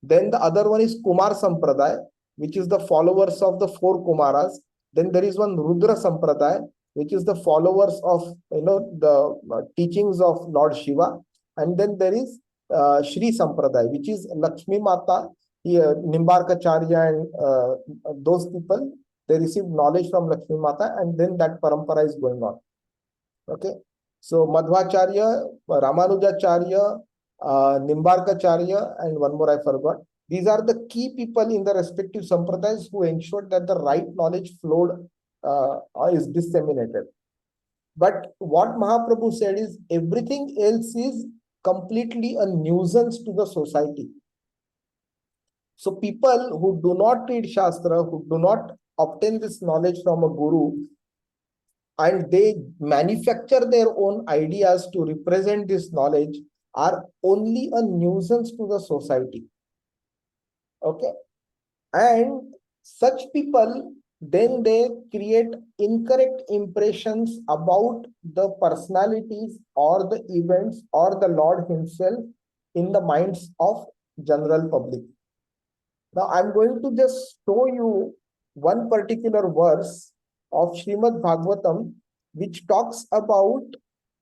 Then the other one is Kumar Sampradaya, which is the followers of the four Kumaras. Then there is one Rudra Sampradaya, which is the followers of the teachings of Lord Shiva. And then there is Shri Sampradaya, which is Lakshmi Mata, Nimbarkacharya and those people. They receive knowledge from Lakshmi Mata, and then that parampara is going on. Okay, so Madhvacharya, Ramanujacharya, Nimbarkacharya, and one more I forgot. These are the key people in the respective sampradayas who ensured that the right knowledge flowed, is disseminated. But what Mahaprabhu said is everything else is completely a nuisance to the society. So people who do not read Shastra, who do not obtain this knowledge from a guru, and they manufacture their own ideas to represent this knowledge, are only a nuisance to the society. Okay, and such people, then they create incorrect impressions about the personalities or the events or the Lord himself in the minds of general public. Now I'm going to just show you one particular verse of Srimad Bhagavatam, which talks about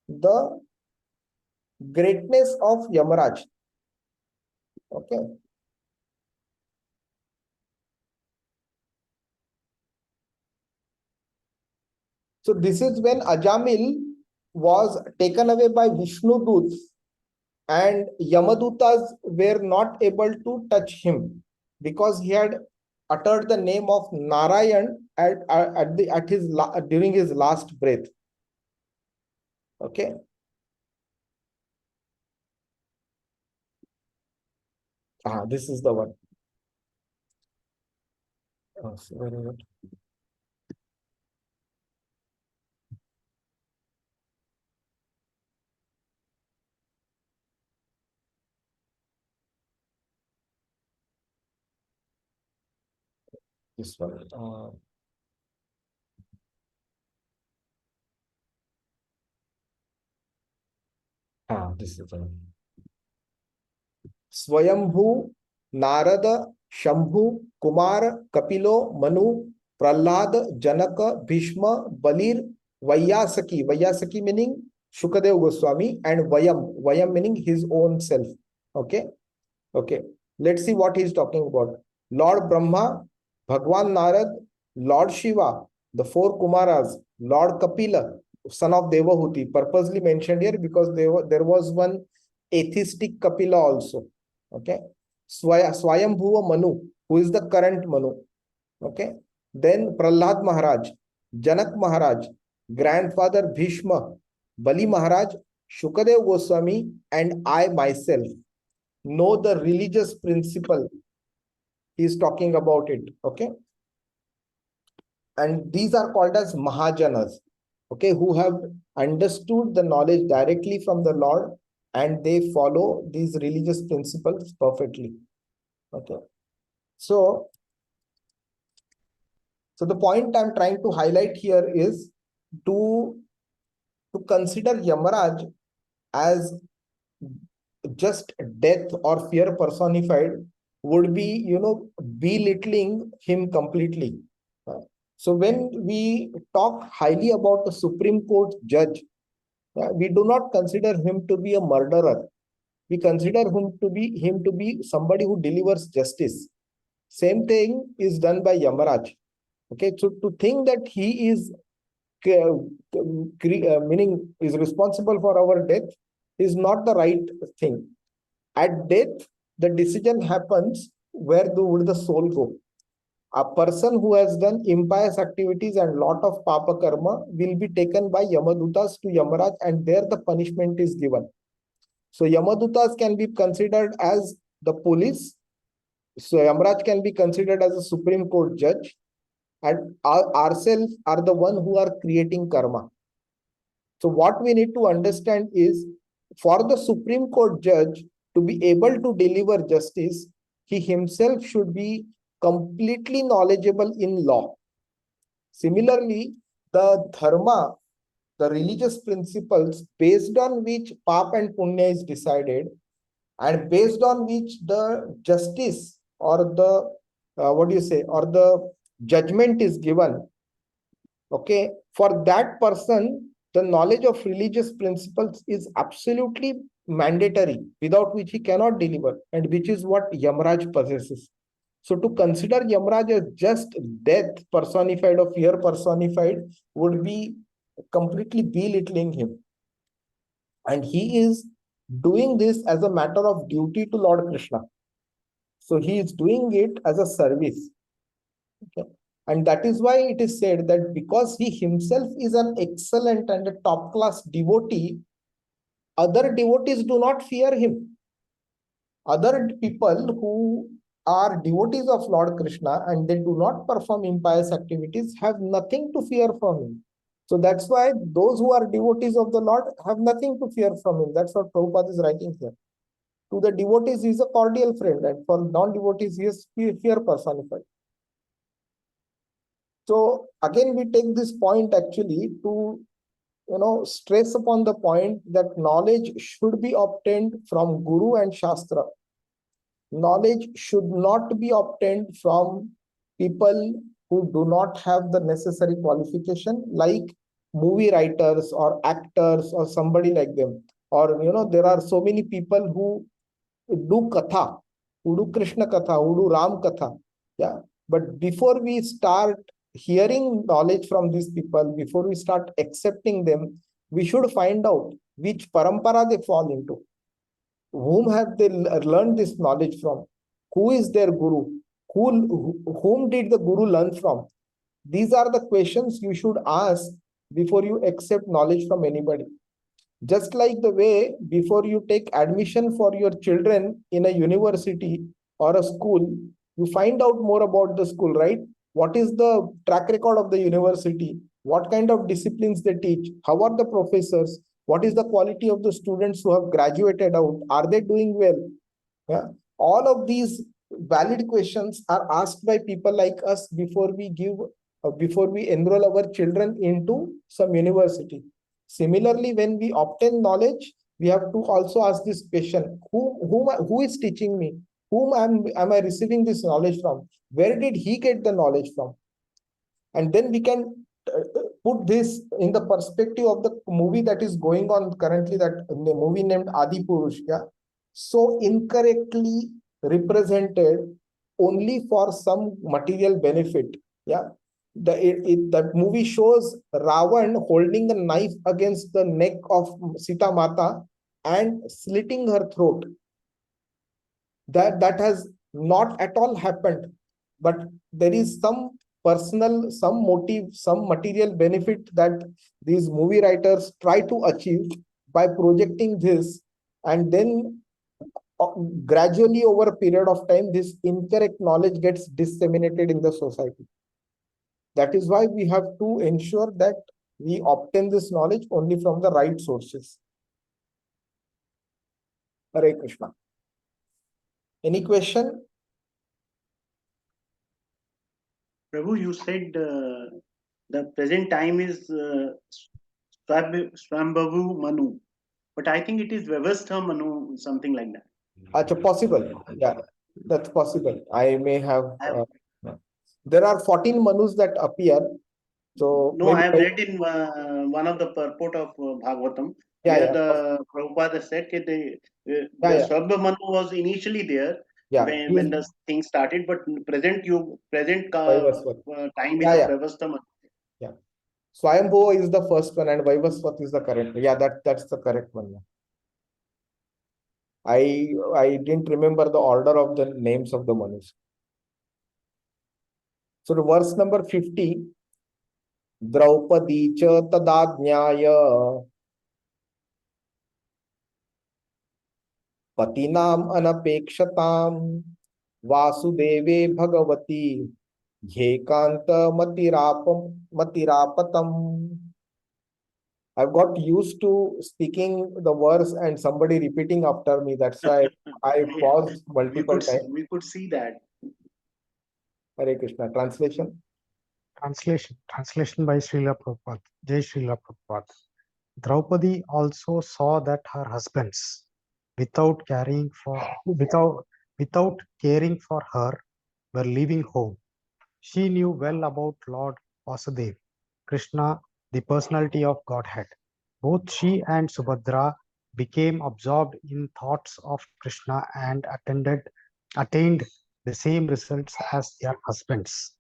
the greatness of Yamaraj. Okay. So this is when Ajamil was taken away by Vishnu Dut, and Yamadutas were not able to touch him because he had uttered the name of Narayan during his last breath. Okay. This is the one. This one. This is the one. Swayambhu, Narada, Shambhu, Kumar, Kapilo, Manu, Prahlad, Janaka, Bhishma, Balir, Vaiyasaki. Vaiyasaki meaning Shukadev Goswami, and Vayam meaning his own self. Okay. Okay. Let's see what he is talking about. Lord Brahma, Bhagwan Narad, Lord Shiva, the four Kumaras, Lord Kapila, son of Devahuti, purposely mentioned here because there was one atheistic Kapila also. Okay. Swayambhuva Manu, who is the current Manu. Okay. Then Prahlad Maharaj, Janak Maharaj, grandfather Bhishma, Bali Maharaj, Shukadev Goswami, and I myself know the religious principle. He is talking about it. Okay. And these are called as Mahajanas. Okay, who have understood the knowledge directly from the Lord, and they follow these religious principles perfectly. Okay. So the point I'm trying to highlight here is to consider Yamaraj as just death or fear personified would be, belittling him completely. So when we talk highly about the Supreme Court judge, we do not consider him to be a murderer. We consider him to be somebody who delivers justice. Same thing is done by Yamaraj. Okay, so to think that he is meaning is responsible for our death is not the right thing. At death, the decision happens where would the soul go. A person who has done impious activities and lot of papa karma will be taken by Yamadutas to Yamaraj, and there the punishment is given. So Yamadutas can be considered as the police. So Yamaraj can be considered as a Supreme Court judge, and ourselves are the one who are creating karma. So what we need to understand is, for the Supreme Court judge to be able to deliver justice, he himself should be completely knowledgeable in law. Similarly, the dharma the religious principles based on which Pap and Punya is decided, and based on which the justice or the or the judgment is given. Okay, for that person, the knowledge of religious principles is absolutely mandatory, without which he cannot deliver, and which is what Yamraj possesses. So to consider Yamraj as just death personified or fear personified would be completely belittling him. And he is doing this as a matter of duty to Lord Krishna. So he is doing it as a service. Okay. And that is why it is said that because he himself is an excellent and a top class devotee, other devotees do not fear him. Other people who are devotees of Lord Krishna and they do not perform impious activities have nothing to fear from him. So that's why those who are devotees of the Lord have nothing to fear from him. That's what Prabhupada is writing here. To the devotees, he is a cordial friend, and for non-devotees, he is fear personified. So again, we take this point actually to stress upon the point that knowledge should be obtained from Guru and Shastra. Knowledge should not be obtained from people who do not have the necessary qualification, like movie writers or actors or somebody like them. Or there are so many people who do katha, who do Krishna katha, who do Ram katha. Yeah. But before we start hearing knowledge from these people, before we start accepting them, we should find out which parampara they fall into. Whom have they learned this knowledge from? Who is their guru? Whom did the guru learn from? These are the questions you should ask before you accept knowledge from anybody. Just like the way before you take admission for your children in a university or a school, you find out more about the school, right? What is the track record of the university? What kind of disciplines they teach? How are the professors? What is the quality of the students who have graduated out? Are they doing well? Yeah. All of these valid questions are asked by people like us before we enroll our children into some university. Similarly, when we obtain knowledge, we have to also ask this question: who is teaching me? Whom am I receiving this knowledge from? Where did he get the knowledge from? And then we can put this in the perspective of the movie that is going on currently, that the movie named Adi Purush, yeah, so incorrectly represented only for some material benefit. Yeah, that movie shows Ravan holding a knife against the neck of Sita Mata and slitting her throat. That has not at all happened, but there is some personal, some motive, some material benefit that these movie writers try to achieve by projecting this, and then gradually over a period of time this incorrect knowledge gets disseminated in the society. That is why we have to ensure that we obtain this knowledge only from the right sources. Hare Krishna. Any question? Prabhu, you said the present time is Swambhavu Manu, but I think it is Vyavastha Manu, something like that. Achha, possible. Yeah, that's possible. I may have. There are 14 Manus that appear. So no, I have read in one of the purport of Bhagavatam, where the Prabhupada said that the Swambha Manu was initially there when the thing started, but present time is Vyavastha Manu. Yeah. Swayambhuva is the first one and Vaivasvat is the correct. Yeah, that's the correct one. I didn't remember the order of the names of the Manus. So the verse number 50, Draupadi cha tadajnaya patinam anapekshatam vasudeve bhagavati Jhekanta matirapatam. I've got used to speaking the verse and somebody repeating after me. That's why I paused multiple times. We could see that. Hare Krishna. Translation? Translation by Srila Prabhupada. Jai Srila Prabhupada. Draupadi also saw that her husbands, without caring for her, were leaving home. She knew well about Lord Vasudev, Krishna, the personality of Godhead. Both she and Subhadra became absorbed in thoughts of Krishna and attained the same results as their husbands.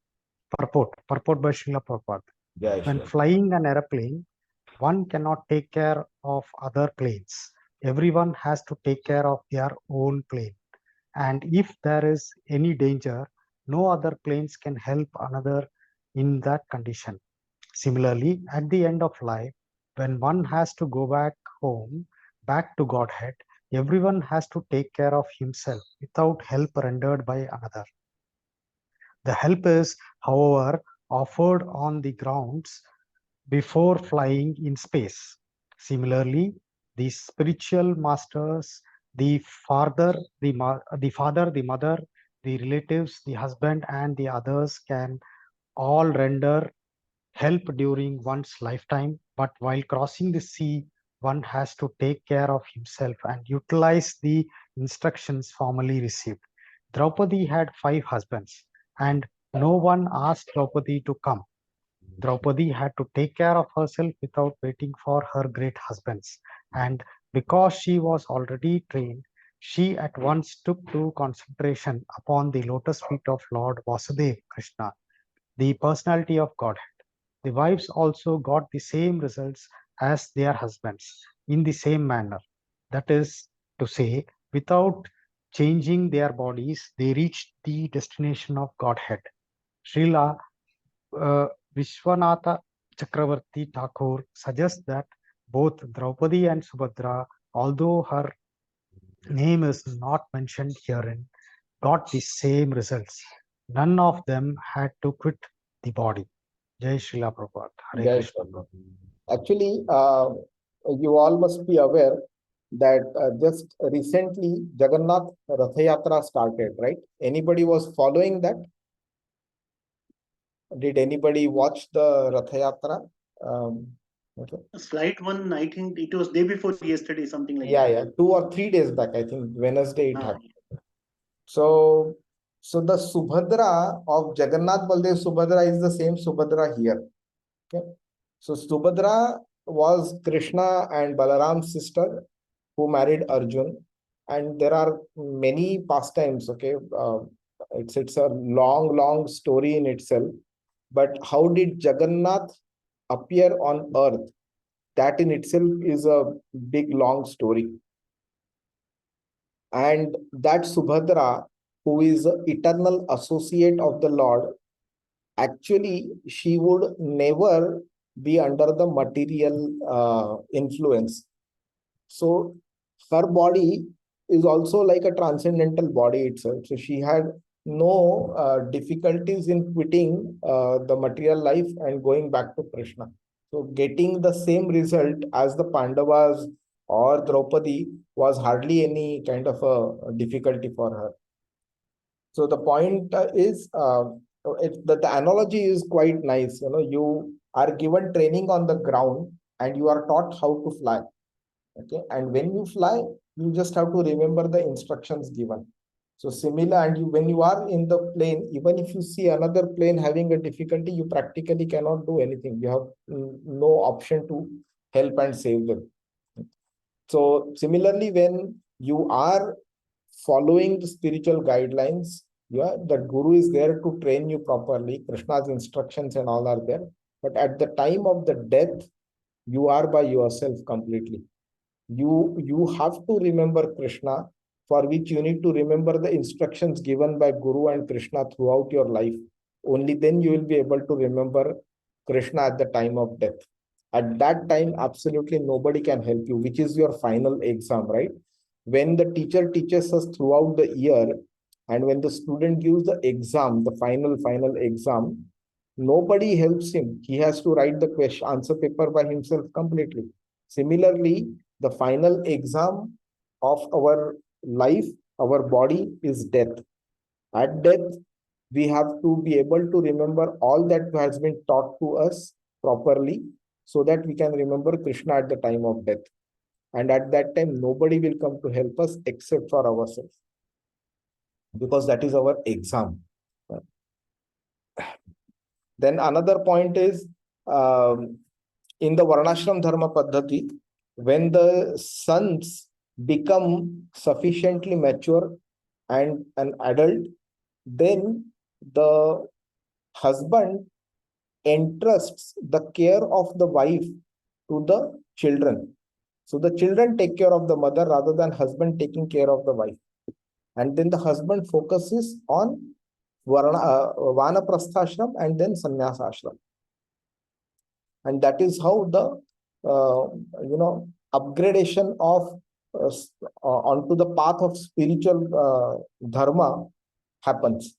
Purport by Srila Prabhupada. When flying an aeroplane, one cannot take care of other planes. Everyone has to take care of their own plane. And if there is any danger, no other planes can help another in that condition. Similarly, at the end of life, when one has to go back home, back to Godhead, everyone has to take care of himself without help rendered by another. The help is, however, offered on the grounds before flying in space. Similarly, the spiritual masters, the father, the mother, the relatives, the husband, and the others can all render help during one's lifetime, but while crossing the sea, one has to take care of himself and utilize the instructions formally received. Draupadi had 5 husbands, and no one asked Draupadi to come. Draupadi had to take care of herself without waiting for her great husbands. And because she was already trained, she at once took to concentration upon the lotus feet of Lord Vasudeva Krishna, the personality of Godhead. The wives also got the same results as their husbands in the same manner. That is to say, without changing their bodies, they reached the destination of Godhead. Srila Vishwanatha Chakravarti Thakur suggests that both Draupadi and Subhadra, although her name is not mentioned herein, got the same results. None of them had to quit the body. Jai Srila Prabhupada. Hare Jai Krishna. Shri. Actually, you all must be aware that just recently Jagannath Ratha Yatra started, right? Anybody was following that? Did anybody watch the Ratha Yatra? Okay. Slight one, I think it was day before yesterday, something like Yeah, that. yeah. 2 or 3 days back, I think Wednesday it Ah, happened. So the Subhadra of Jagannath Baldev Subhadra is the same Subhadra here. Okay. So Subhadra was Krishna and Balaram's sister who married Arjun, and there are many pastimes. Okay, it's a long story in itself. But how did Jagannath appear on earth? That in itself is a big long story. And that Subhadra, who is the eternal associate of the Lord, actually she would never be under the material influence. So her body is also like a transcendental body itself. So she had no difficulties in quitting the material life and going back to Krishna. So getting the same result as the Pandavas or Draupadi was hardly any kind of a difficulty for her. So the point is, the analogy is quite nice. You are given training on the ground and you are taught how to fly. Okay, and when you fly, you just have to remember the instructions given. So similar, and when you are in the plane, even if you see another plane having a difficulty, you practically cannot do anything. You have no option to help and save them. So similarly, when you are following the spiritual guidelines, yeah, the guru is there to train you properly. Krishna's instructions and all are there. But at the time of the death, you are by yourself completely. You have to remember Krishna, for which you need to remember the instructions given by Guru and Krishna throughout your life. Only then you will be able to remember Krishna at the time of death. At that time, absolutely nobody can help you, which is your final exam, right? When the teacher teaches us throughout the year, and when the student gives the exam, the final exam, nobody helps him. He has to write the question answer paper by himself completely. Similarly, the final exam of our life, our body, is death. At death, we have to be able to remember all that has been taught to us properly, so that we can remember Krishna at the time of death. And at that time, nobody will come to help us except for ourselves, because that is our exam. Then another point is, in the Varnashram Dharma Paddhati, when the sons become sufficiently mature and an adult, then the husband entrusts the care of the wife to the children. So the children take care of the mother rather than husband taking care of the wife. And then the husband focuses on Vanaprasthashram and then Sannyasashram. And that is how the upgradation of onto the path of spiritual dharma happens.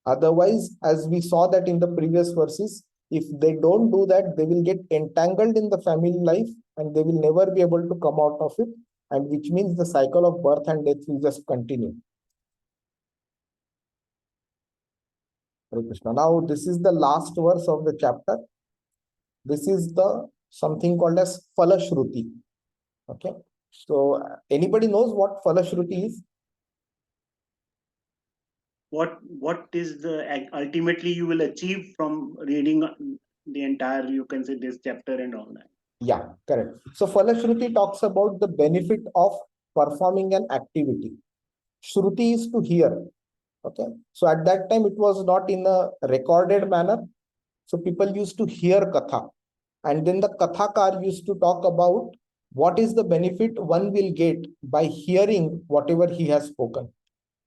Otherwise, as we saw that in the previous verses, if they don't do that, they will get entangled in the family life and they will never be able to come out of it, and which means the cycle of birth and death will just continue. Hare Krishna. Now, this is the last verse of the chapter. This is the something called as Phalashruti. Okay. So, anybody knows what Phalashruti is? What is the ultimately you will achieve from reading the entire, you can say, this chapter and all that? Yeah, correct. So Phalashruti talks about the benefit of performing an activity. Shruti is to hear. Okay. So at that time it was not in a recorded manner. So people used to hear Katha. And then the Kathakar used to talk about what is the benefit one will get by hearing whatever he has spoken.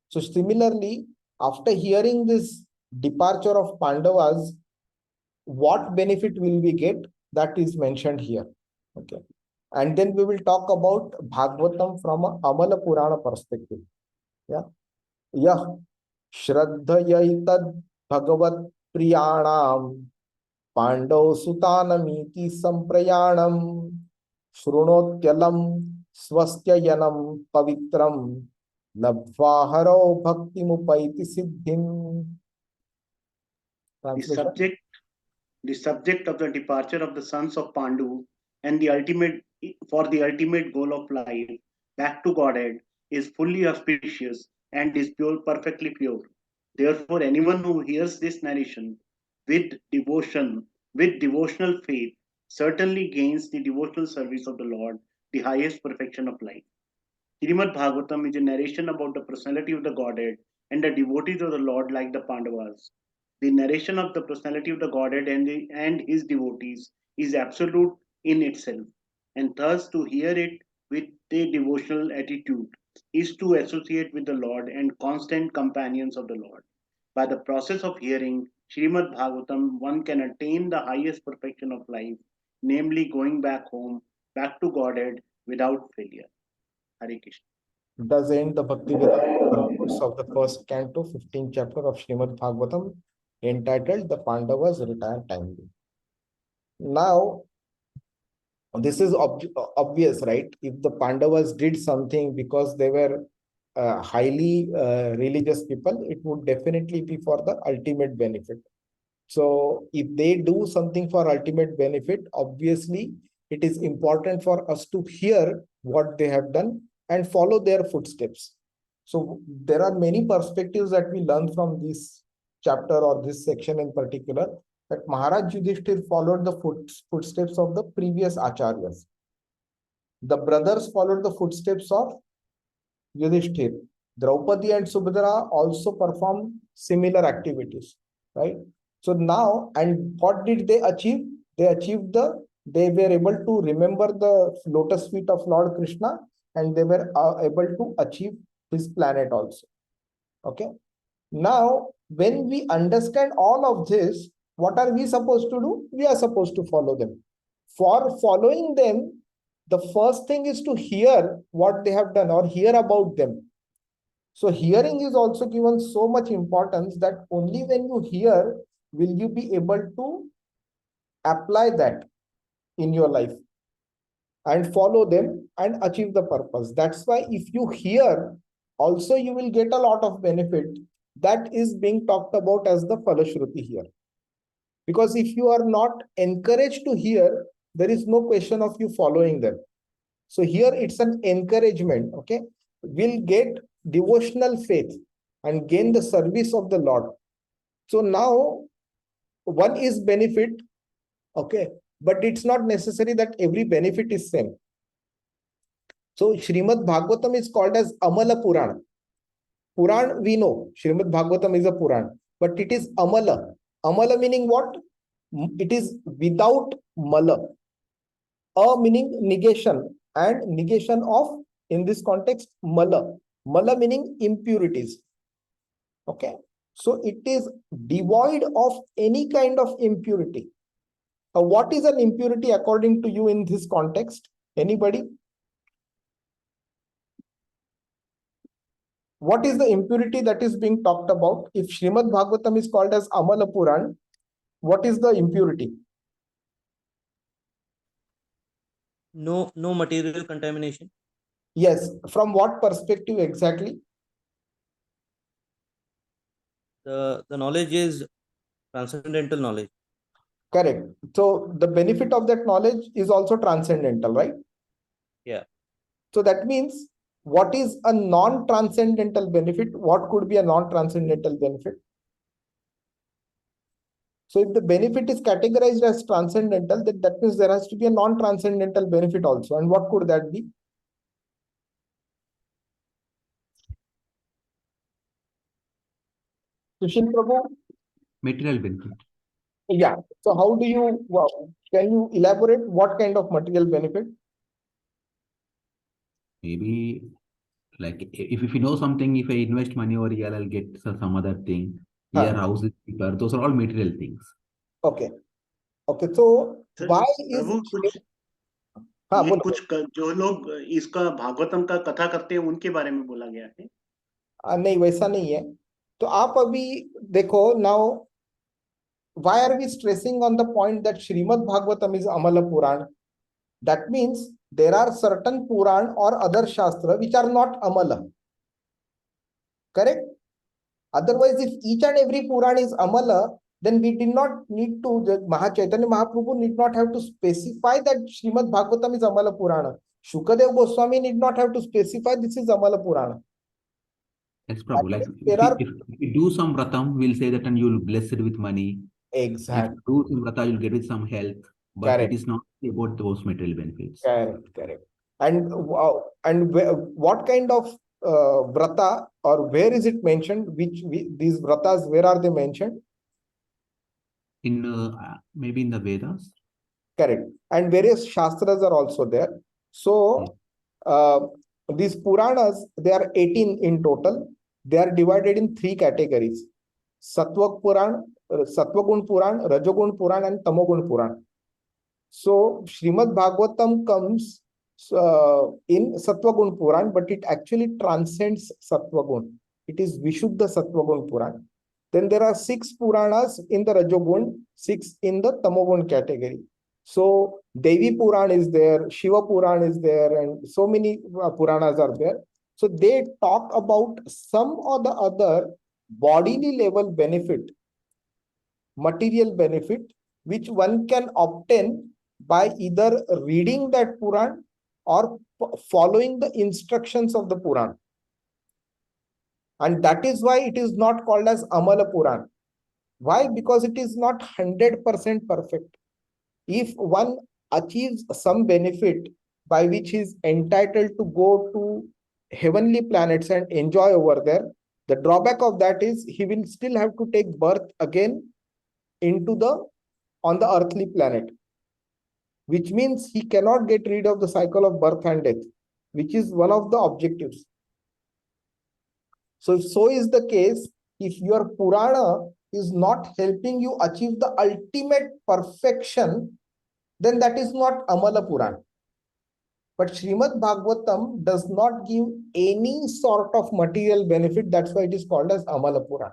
So similarly, after hearing this departure of Pandavas, what benefit will we get? That is mentioned here. Okay. And then we will talk about Bhagavatam from a Amala Purana perspective. Yeah. Yeah. Shraddhayaitad Bhagavat Priyanam Pandav Sutanamiti Samprayanam Shrunotyalam Swastyayanam Pavitram Labvaharo Bhakti Mupaiti Siddhim. Translation? The subject of the departure of the sons of Pandu and the ultimate goal of life, back to Godhead, is fully auspicious and is perfectly pure. Therefore, anyone who hears this narration with devotion, with devotional faith, certainly gains the devotional service of the Lord, the highest perfection of life. Srimad Bhagavatam is a narration about the personality of the Godhead and the devotees of the Lord like the Pandavas. The narration of the personality of the Godhead and his devotees is absolute in itself, and thus to hear it with a devotional attitude is to associate with the Lord and constant companions of the Lord. By the process of hearing Srimad Bhagavatam, one can attain the highest perfection of life, namely going back home, back to Godhead without failure. Hare Krishna. Does end the Bhakti Vedanta purpose of the first canto, 15th chapter of Srimad Bhagavatam, entitled The Pandavas Retire Timely. Now, this is obvious, right? If the Pandavas did something because they were highly religious people, it would definitely be for the ultimate benefit. So if they do something for ultimate benefit, obviously it is important for us to hear what they have done and follow their footsteps. So there are many perspectives that we learn from this chapter or this section in particular, that Maharaj Yudhishthir followed the footsteps of the previous acharyas. The brothers followed the footsteps of Yudhishthir. Draupadi and Subhadra also performed similar activities, right? So now, and what did they achieve? They were able to remember the lotus feet of Lord Krishna, and they were able to achieve his planet also. Okay. Now, when we understand all of this, what are we supposed to do? We are supposed to follow them. For following them, the first thing is to hear what they have done or hear about them. So hearing is also given so much importance that only when you hear will you be able to apply that in your life and follow them and achieve the purpose. That's why if you hear, also you will get a lot of benefit. That is being talked about as the Phalashruti here. Because if you are not encouraged to hear, there is no question of you following them. So here it's an encouragement, okay? We'll get devotional faith and gain the service of the Lord. So now one is benefit, okay, but it's not necessary that every benefit is same. So Srimad Bhagavatam is called as Amala Purana. Puran, we know, Srimad Bhagavatam is a Puran, but it is Amala. Amala meaning what? It is without Mala. A meaning negation, and negation of, in this context, Mala. Mala meaning impurities. Okay. So it is devoid of any kind of impurity. What is an impurity according to you in this context? Anybody? What is the impurity that is being talked about? If Srimad Bhagavatam is called as Amala Puran, what is the impurity? No material contamination. Yes. From what perspective exactly? The knowledge is transcendental knowledge. Correct. So the benefit of that knowledge is also transcendental, right? Yeah. So that means, what is a non-transcendental benefit? What could be a non-transcendental benefit? So if the benefit is categorized as transcendental, then that means there has to be a non-transcendental benefit also. And what could that be? Sushil Prabhu? Material benefit. Yeah. So how do you, can you elaborate what kind of material benefit? Maybe like if you know something, if I invest money over here, I'll get some other thing. Here, house is cheaper. Those are all material things. Okay. Okay. So why is कुछ हाँ, ये बोलो। कुछ जो लोग इसका भागवतम का कथा करते हैं उनके बारे में बोला गया है? नहीं, वैसा नहीं है. तो आप अभी देखो, now why are we stressing on the point that Srimad Bhagavatam is Amala Puran? That means there are certain Puran or other Shastra which are not Amala. Correct? Otherwise, if each and every Puran is Amala, then we did not need to, Chaitanya Mahaprabhu need not have to specify that Srimad Bhagavatam is Amala Purana. Shukadev Goswami need not have to specify this is Amala Purana. Yes, Prabhu. Like if you do some vratam, we'll say that and you'll bless it with money. Exactly. If you do some vrata, you'll get with some health. But Correct. It is not about those material benefits. Correct. And what kind of vrata, or where is it mentioned? These vratas, where are they mentioned? In maybe in the Vedas. Correct. And various Shastras are also there. So these Puranas, they are 18 in total. They are divided in 3 categories: Sattva Puran, Sattvagun Puran, Rajogun Puran, and Tamogun Puran. So Srimad Bhagavatam comes in Sattvagun Puran, but it actually transcends Sattvagun. It is Vishuddha Sattvagun Puran. Then there are 6 Puranas in the Rajogun, 6 in the Tamogun category. So Devi Puran is there, Shiva Puran is there, and so many Puranas are there. So they talk about some or the other bodily level benefit, material benefit, which one can obtain by either reading that Puran or following the instructions of the Puran. And that is why it is not called as Amala Puran. Why? Because it is not 100% perfect. If one achieves some benefit by which he is entitled to go to heavenly planets and enjoy over there, the drawback of that is he will still have to take birth again on the earthly planet, which means he cannot get rid of the cycle of birth and death, which is one of the objectives. So if so is the case, if your Purana is not helping you achieve the ultimate perfection, then that is not Amala Puran. But Srimad Bhagavatam does not give any sort of material benefit. That's why it is called as Amala Puran.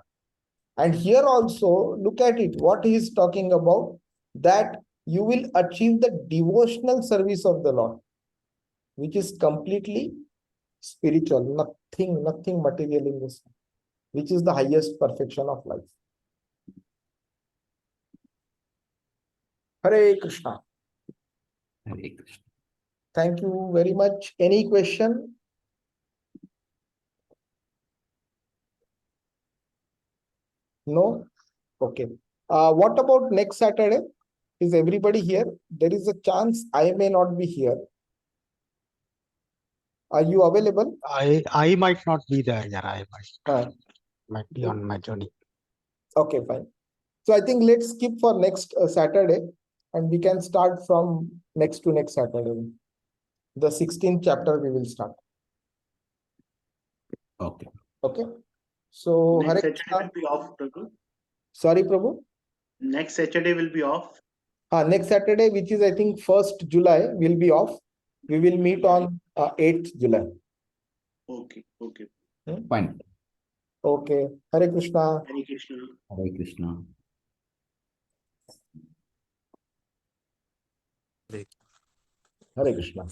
And here also, look at it, what he is talking about, that you will achieve the devotional service of the Lord, which is completely spiritual, nothing material in this, which is the highest perfection of life. Hare Krishna. Hare Krishna. Thank you very much. Any question? No? Okay. What about next Saturday? Is everybody here? There is a chance I may not be here. Are you available? I might not be there. Yeah, I might be on my journey. Okay, fine. So I think let's skip for next Saturday, and we can start from next to next Saturday. The 16th chapter we will start. Okay. Okay. So Next Hare Saturday Krishna. will be off, Prabhu. Sorry, Prabhu. Next Saturday will be off. Next Saturday, which is I think 1st July, will be off. We will meet on 8th July. Okay, okay. Fine. Okay. Hare Krishna. Hare Krishna. Hare Krishna. Hare Krishna.